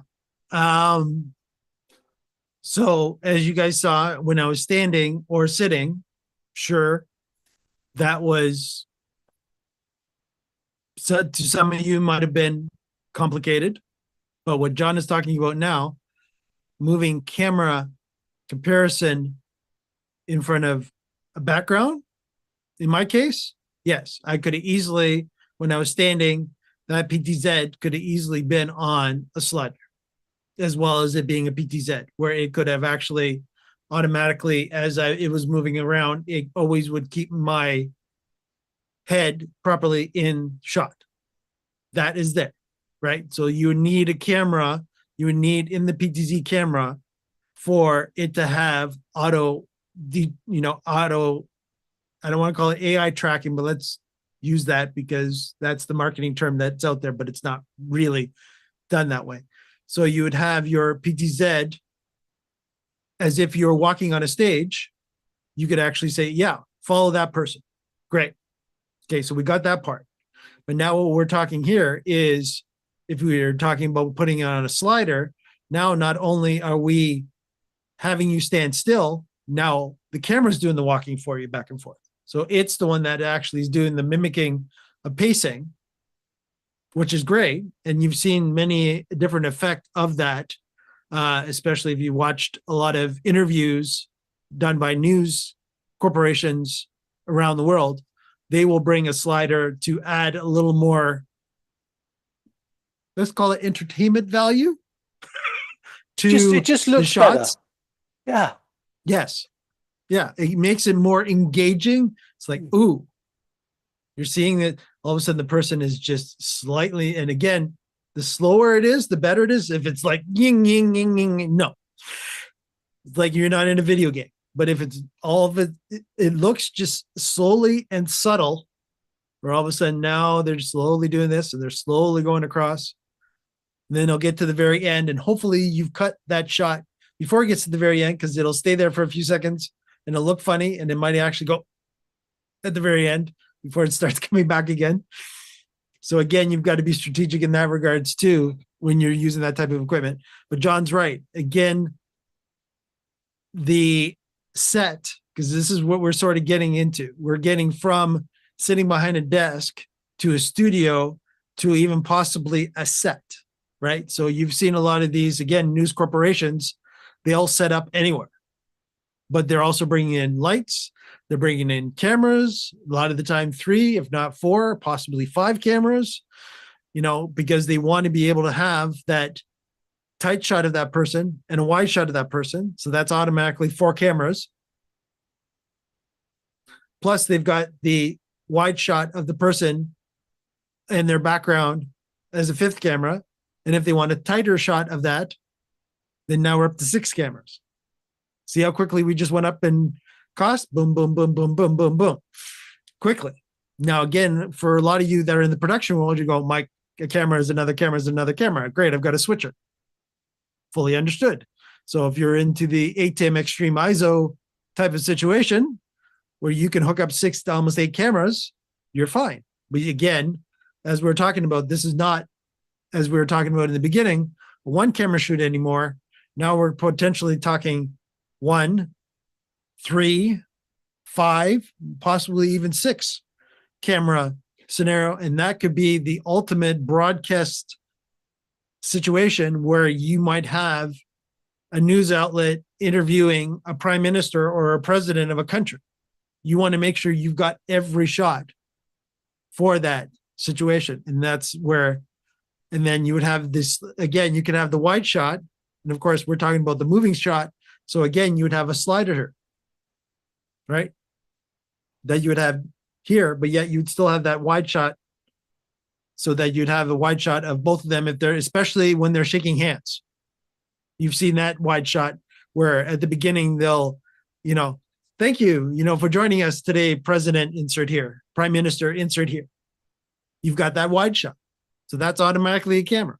So as you guys saw, when I was standing or sitting, sure, that was, so to some of you might have been complicated, but what John is talking about now, moving camera comparison in front of a background, in my case, yes, I could have easily, when I was standing, that PTZ could have easily been on a slider, as well as it being a PTZ, where it could have actually automatically, as it was moving around, it always would keep my head properly in shot. That is there, right? So you would need a camera, you would need in the PTZ camera for it to have auto, I don't want to call it AI tracking, but let's use that because that's the marketing term that's out there, but it's not really done that way. So you would have your PTZ as if you're walking on a stage. You could actually say, yeah, follow that person. Great. Okay, so we got that part. But now what we're talking here is, if we are talking about putting it on a slider, now not only are we having you stand still, now the camera's doing the walking for you back and forth. So it's the one that actually is doing the mimicking of pacing, which is great. And you've seen many different effect of that, especially if you watched a lot of interviews done by news corporations around the world. They will bring a slider to add a little more, let's call it entertainment value to It just looks the shots. better. Yeah. Yes. Yeah. It makes it more engaging. It's like, ooh, you're seeing that all of a sudden the person is just slightly, and again, the slower it is, the better it is. If it's like ying, ying, ying, ying, no. It's like you're not in a video game. But if it's all of it, it looks just slowly and subtle, where all of a sudden now they're slowly doing this and they're slowly going across. And then they'll get to the very end, and hopefully you've cut that shot before it gets to the very end, because it'll stay there for a few seconds and it'll look funny, and it might actually go at the very end before it starts coming back again. So again, you've got to be strategic in that regards too when you're using that type of equipment. But John's right. Again, the set, because this is what we're sort of getting into. We're getting from sitting behind a desk to a studio to even possibly a set, right? So you've seen a lot of these, again, news corporations, they all set up anywhere, but they're also bringing in lights. They're bringing in cameras, a lot of the time 3, if not 4, possibly 5 cameras, because they want to be able to have that tight shot of that person and a wide shot of that person. So that's automatically 4 cameras. Plus they've got the wide shot of the person and their background as a 5th camera. And if they want a tighter shot of that, then now we're up to 6 cameras. See how quickly we just went up in cost? Boom, boom, boom, boom, boom, boom, boom. Quickly. Now, again, for a lot of you that are in the production world, you go, Mike, a camera is another camera is another camera. Great, I've got a switcher. Fully understood. So if you're into the 8-10 extreme ISO type of situation where you can hook up 6 to almost 8 cameras, you're fine. But again, as we're talking about, this is not, as we were talking about in the beginning, a 1 camera shoot anymore. Now we're potentially talking 1, 3, 5, possibly even 6 camera scenario. And that could be the ultimate broadcast situation where you might have a news outlet interviewing a prime minister or a president of a country. You want to make sure you've got every shot for that situation. And that's where, and then you would have this, again, you can have the wide shot. And of course, we're talking about the moving shot. So again, you would have a slider here, right? That you would have here, but yet you'd still have that wide shot so that you'd have a wide shot of both of them if they're, especially when they're shaking hands. You've seen that wide shot where at the beginning they'll, thank you, for joining us today, President, insert here, Prime Minister, insert here. You've got that wide shot. So that's automatically a camera.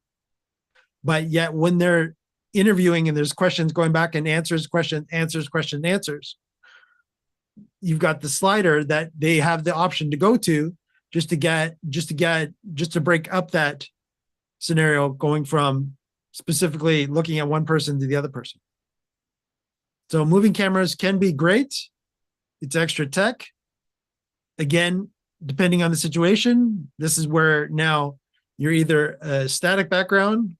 But yet when they're interviewing and there's questions going back and answers, question, answers, question, answers, you've got the slider that they have the option to go to just to break up that scenario, going from specifically looking at one person to the other person. So moving cameras can be great. It's extra tech. Again, depending on the situation, this is where now you're either a static background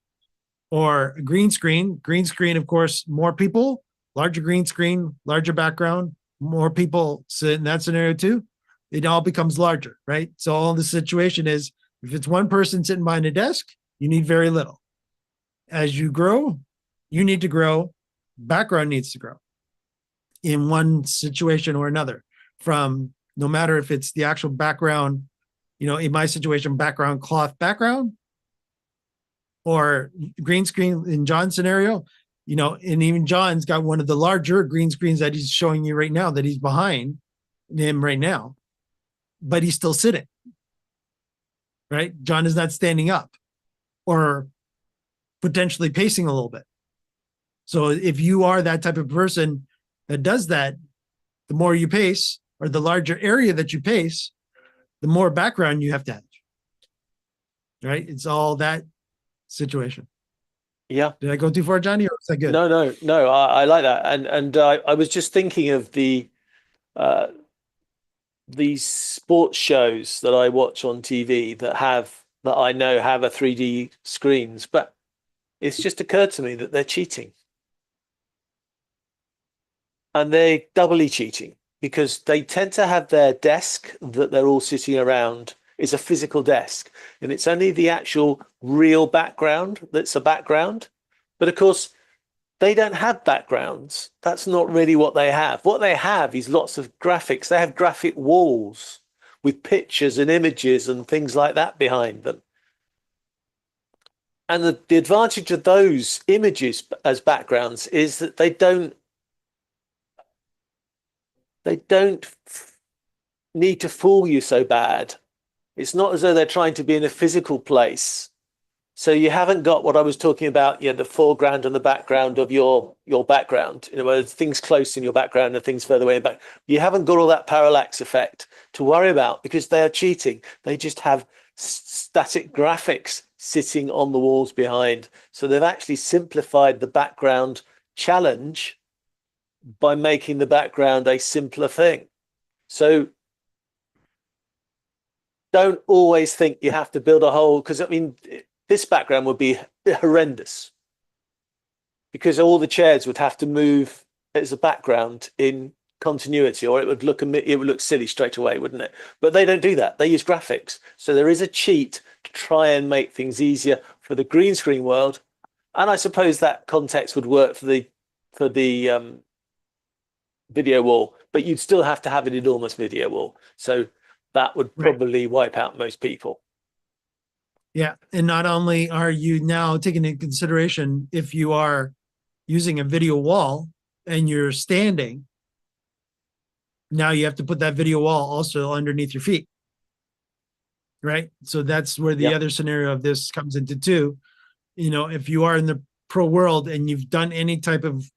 or a green screen. Green screen, of course, more people, larger green screen, larger background, more people sit in that scenario too. It all becomes larger, right? So all the situation is, if it's one person sitting behind a desk, you need very little. As you grow, you need to grow, background needs to grow in one situation or another, from no matter if it's the actual background, in my situation, background cloth background, or green screen in John's scenario, and even John's got one of the larger green screens that he's showing you right now, that he's behind him right now, but he's still sitting, right? John is not standing up or potentially pacing a little bit. So if you are that type of person that does that, the more you pace, or the larger area that you pace, the more background you have to have, right? It's all that situation. Yeah. Did I go too far, Johnny, or was that good? No. I like that, and I was just thinking of these sports shows that I watch on TV that I know have a 3D screens, but it's just occurred to me that they're cheating, and they're doubly cheating, because they tend to have their desk that they're all sitting around is a physical desk, and it's only the actual real background that's a background. But of course, they don't have backgrounds. That's not really what they have. What they have is lots of graphics. They have graphic walls with pictures and images and things like that behind them. And the advantage of those images as backgrounds is that they don't need to fool you so bad. It's not as though they're trying to be in a physical place. So you haven't got what I was talking about, the foreground and the background of your background. Where things close in your background and things further away in the back. You haven't got all that parallax effect to worry about, because they are cheating. They just have static graphics sitting on the walls behind. So they've actually simplified the background challenge by making the background a simpler thing. So don't always think you have to build a whole, because this background would be horrendous, because all the chairs would have to move as a background in continuity, or it would look silly straight away, wouldn't it? But they don't do that. They use graphics. So there is a cheat to try and make things easier for the green screen world. And I suppose that context would work for the video wall, but you'd still have to have an enormous video wall. So that would probably wipe out most people. Yeah. And not only are you now taking into consideration, if you are using a video wall and you're standing, now you have to put that video wall also underneath your feet. Right. So that's where the other scenario of this comes into too. If you are in the pro world and you've done any type of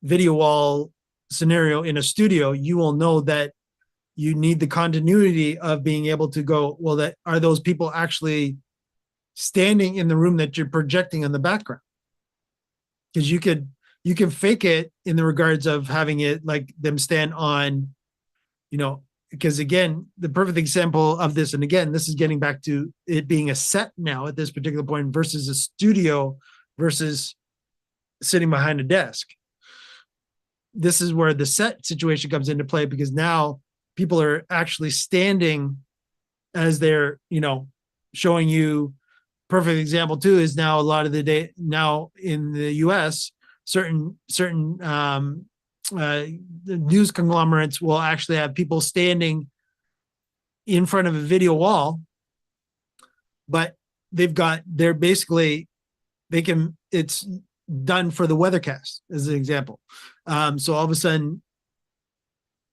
video wall scenario in a studio, you will know that you need the continuity of being able to go, well, are those people actually standing in the room that you're projecting on the background? Because you can fake it in the regards of having it like them stand on, because again, the perfect example of this, and again, this is getting back to it being a set now at this particular point versus a studio versus sitting behind a desk. This is where the set situation comes into play, because now people are actually standing as they're, showing you. Perfect example too is now a lot of the day now in the US, certain news conglomerates will actually have people standing in front of a video wall but they're basically, it's done for the weathercast as an example. So all of a sudden,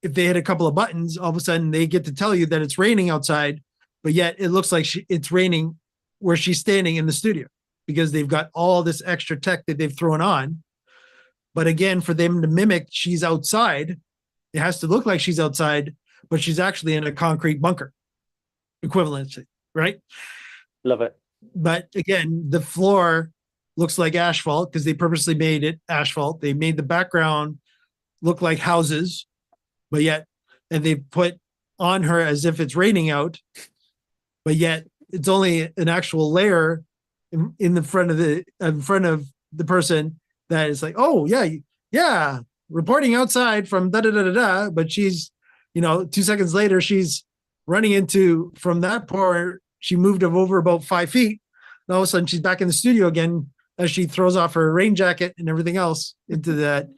if they hit a couple of buttons, all of a sudden they get to tell you that it's raining outside, but yet it looks like it's raining where she's standing in the studio because they've got all this extra tech that they've thrown on. But again, for them to mimic she's outside, it has to look like she's outside, but she's actually in a concrete bunker equivalency, right? Love it. But again, the floor looks like asphalt because they purposely made it asphalt. They made the background look like houses, but yet, and they put on her as if it's raining out, but yet it's only an actual layer in the front of the person that is like, oh yeah, reporting outside from da da da da da. But she's, 2 seconds later, she's running into from that part. She moved over about 5 feet. And all of a sudden, she's back in the studio again as she throws off her rain jacket and everything else into that,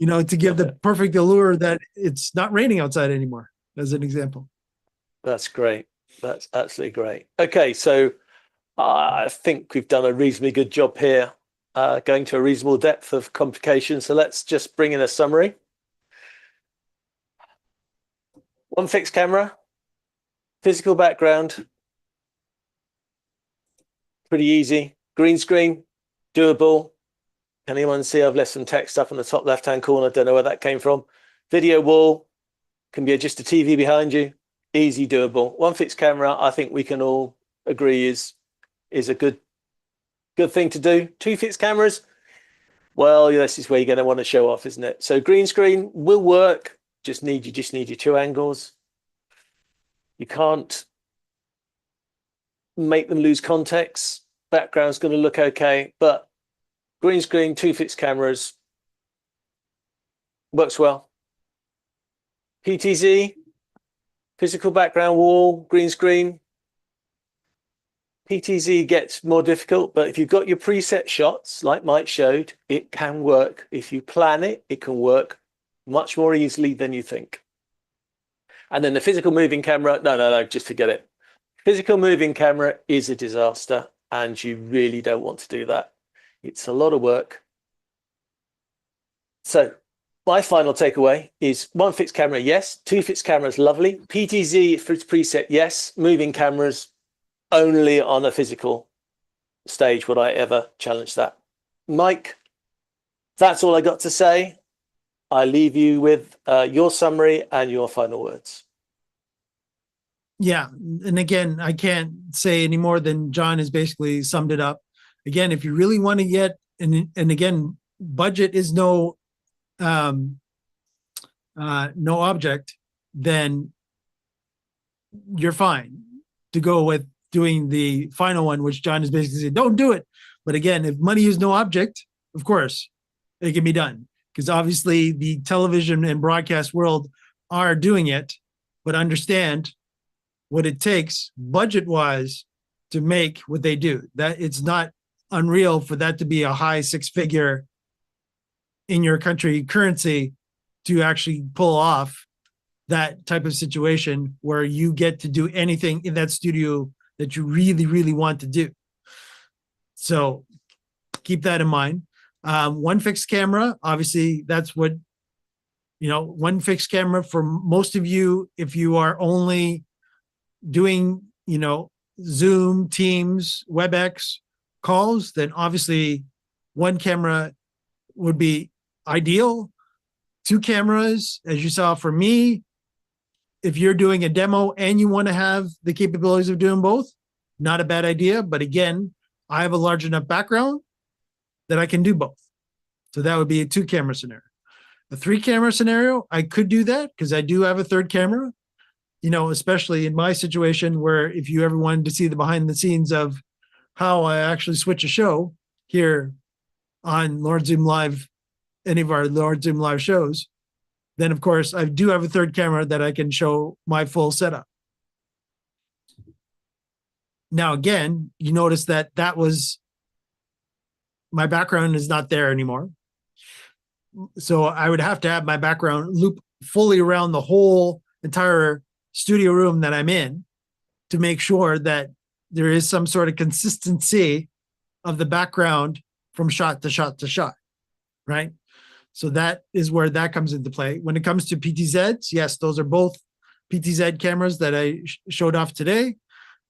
to give the perfect allure that it's not raining outside anymore, as an example. That's great. That's absolutely great. Okay, so I think we've done a reasonably good job here, going to a reasonable depth of complication. So let's just bring in a summary. One fixed camera, physical background, pretty easy. Green screen, doable. Can anyone see I've left some text up in the top left-hand corner? Don't know where that came from. Video wall, can be just a TV behind you. Easy, doable. One fixed camera, I think we can all agree is a good thing to do. Two fixed cameras, well, this is where you're going to want to show off, isn't it? So green screen will work. You just need your two angles. You can't make them lose context. Background's going to look okay, but green screen, two fixed cameras works well. PTZ, physical background wall, green screen. PTZ gets more difficult, but if you've got your preset shots, like Mike showed, it can work. If you plan it, it can work much more easily than you think. And then the physical moving camera, no, just forget it. Physical moving camera is a disaster, and you really don't want to do that. It's a lot of work. So my final takeaway is one fixed camera, yes. Two fixed cameras, lovely. PTZ for its preset, yes. Moving cameras, only on a physical stage would I ever challenge that. Mike, that's all I got to say. I leave you with your summary and your final words. Yeah. And again, I can't say any more than John has basically summed it up. Again, if you really want to get, and again, budget is no object, then you're fine to go with doing the final one, which John is basically saying, don't do it. But again, if money is no object, of course, it can be done. Because obviously the television and broadcast world are doing it, but understand what it takes budget-wise to make what they do. That it's not unreal for that to be a high six-figure in your country currency to actually pull off that type of situation where you get to do anything in that studio that you really, really want to do. So keep that in mind. One fixed camera, obviously that's what, one fixed camera for most of you, if you are only doing, Zoom, Teams, WebEx calls, then obviously one camera would be ideal. Two cameras, as you saw for me, if you're doing a demo and you want to have the capabilities of doing both, not a bad idea. But again, I have a large enough background that I can do both. So that would be a 2-camera scenario. A 3-camera scenario, I could do that because I do have a third camera, especially in my situation where if you ever wanted to see the behind the scenes of how I actually switch a show here on Lord Zoom Live, any of our Lord Zoom Live shows, then of course I do have a third camera that I can show my full setup. Now, again, you notice that my background is not there anymore. So I would have to have my background loop fully around the whole entire studio room that I'm in to make sure that there is some sort of consistency of the background from shot to shot to shot, right? So that is where that comes into play. When it comes to PTZs, yes, those are both PTZ cameras that I showed off today,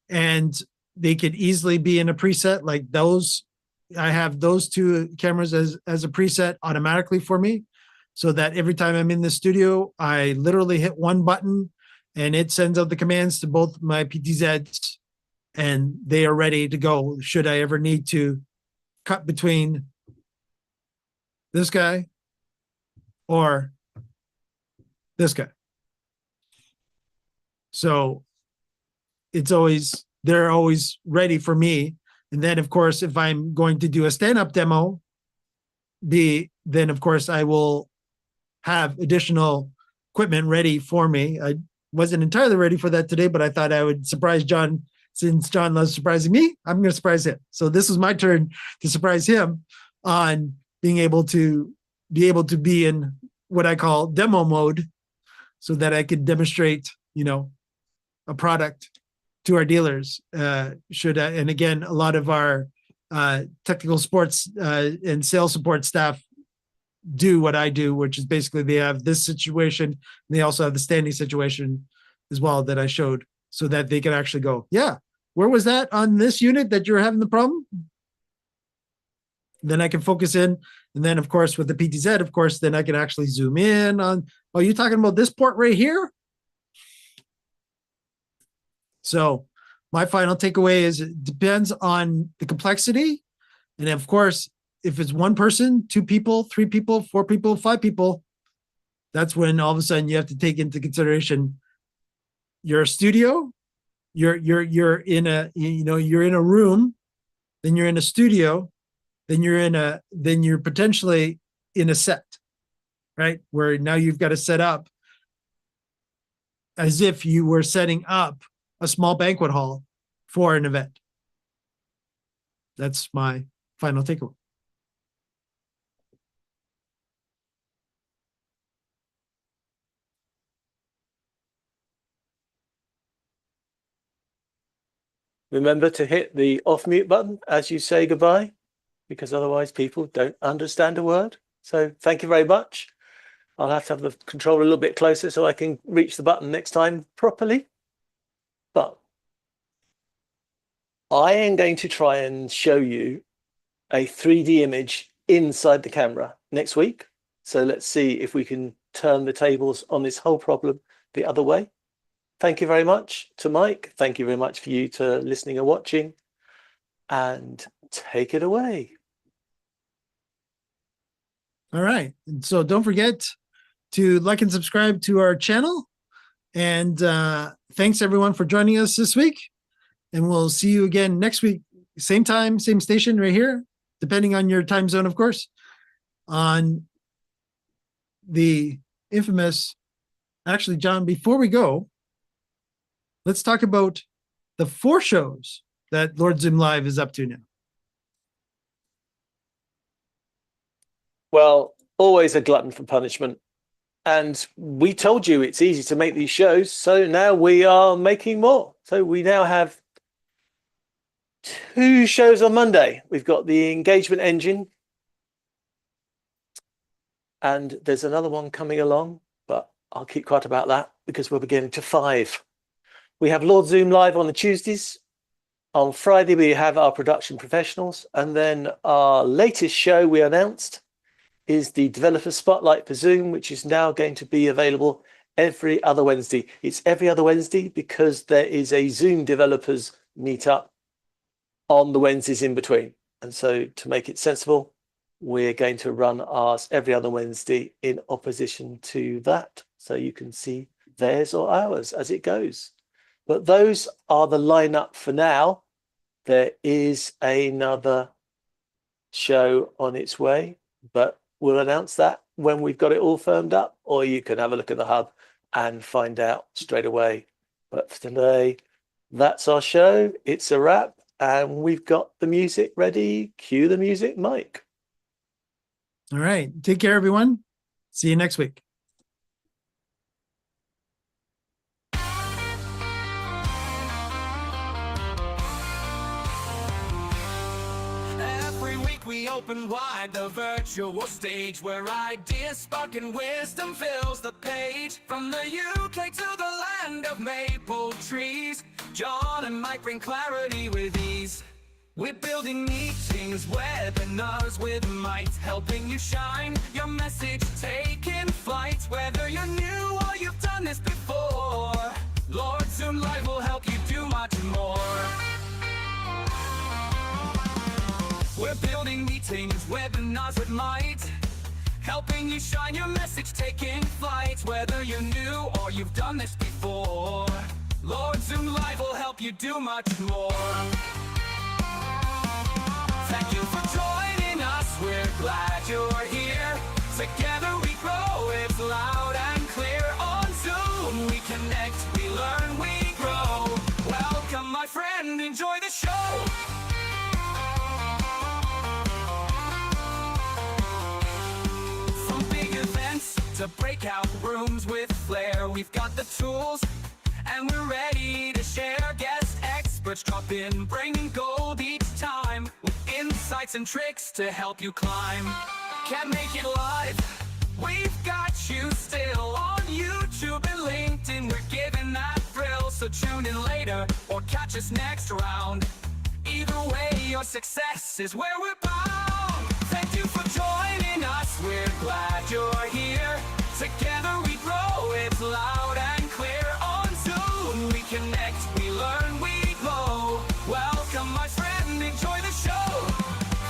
and they could easily be in a preset like those. I have those two cameras as a preset automatically for me, so that every time I'm in the studio, I literally hit one button and it sends out the commands to both my PTZs, and they are ready to go should I ever need to cut between this guy or this guy. So they're always ready for me. And then, of course, if I'm going to do a stand-up demo, then of course I will have additional equipment ready for me. I wasn't entirely ready for that today, but I thought I would surprise John. Since John loves surprising me, I'm going to surprise him. So this was my turn to surprise him on being able to be in what I call demo mode, so that I could demonstrate, a product to our dealers. And again, a lot of our technical sports and sales support staff do what I do, which is basically they have this situation, and they also have the standing situation as well that I showed, so that they can actually go, yeah, where was that on this unit that you're having the problem? Then I can focus in. And then, of course, with the PTZ, of course, then I can actually zoom in on, oh, you're talking about this port right here? So my final takeaway is it depends on the complexity. And of course, if it's one person, two people, three people, four people, five people, that's when all of a sudden you have to take into consideration your studio, you're in a room, then you're in a studio, then you're potentially in a set, right? Where now you've got to set up as if you were setting up a small banquet hall for an event. That's my final takeaway. Remember to hit the off mute button as you say goodbye, because otherwise people don't understand a word. So thank you very much. I'll have to have the controller a little bit closer so I can reach the button next time properly. But I am going to try and show you a 3D image inside the camera next week. So let's see if we can turn the tables on this whole problem the other way. Thank you very much to Mike. Thank you very much for you to listening and watching, and take it away. All right. And so don't forget to like and subscribe to our channel. And thanks everyone for joining us this week. And we'll see you again next week. Same time, same station right here, depending on your time zone, of course, on the infamous, actually, John, before we go, let's talk about the 4 shows that Lord Zoom Live is up to now. Well, always a glutton for punishment. And we told you it's easy to make these shows. So now we are making more. So we now have 2 shows on Monday. We've got the Engagement Engine. And there's another one coming along, but I'll keep quiet about that because we're beginning to 5. We have Lord Zoom Live on the Tuesdays. On Friday, we have our production professionals. And then our latest show we announced is the Developer Spotlight for Zoom, which is now going to be available every other Wednesday. It's every other Wednesday because there is a Zoom developers meetup on the Wednesdays in between. And so to make it sensible, we're going to run ours every other Wednesday in opposition to that. So you can see theirs or ours as it goes. But those are the lineup for now. There is another show on its way, but we'll announce that when we've got it all firmed up, or you can have a look at the hub and find out straight away. But for today, that's our show. It's a wrap, and we've got the music ready. Cue the music, Mike. All right. Take care, everyone. See you next week. we open wide the virtual stage where ideas spark and wisdom fills the page. From the UK to the land of maple trees, John and Mike bring clarity with ease. We're building meetings, webinars with might, helping you shine your message, taking flight. Whether you're new or you've done this before, Lord Zoom Live will help you do much more. We're building meetings, webinars with might, helping you shine your message, taking flight. Whether you're new or you've done this before, Lord Zoom Live will help you do much more. Thank you for joining us, we're glad you're here. Together we grow, it's loud and clear. On Zoom we connect, we learn, we grow. Welcome my friend, enjoy the show. From big events to breakout rooms with flair, we've got the tools and we're ready to share. Guest experts drop in, bringing gold each time, with insights and tricks to help you climb. Can't make it live, we've got you still. On YouTube and LinkedIn, we're giving that thrill. So tune in later or catch us next round. Either way, your success is where we're bound. Thank you for joining us, we're glad you're here. Together we grow, it's loud and clear. On Zoom we connect, we learn, we glow. Welcome my friend, enjoy the show.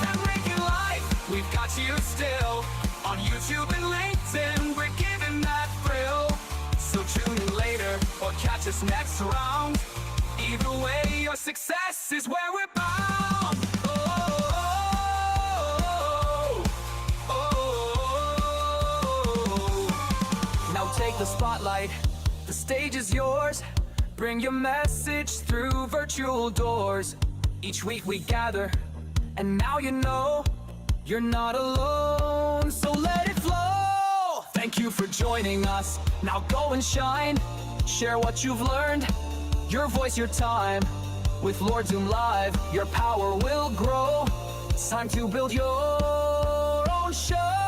And make it live, we've got you still. On YouTube and LinkedIn, we're giving that thrill. So tune in later or catch us next round. Either way, your success is where we're bound. Now take the spotlight, the stage is yours. Bring your message through virtual doors. Each week we gather, and now you know you're not alone, so let it flow. Thank you for joining us, now go and shine. Share what you've learned, your voice, your time. With Lord Zoom Live, your power will grow. It's time to build your own show.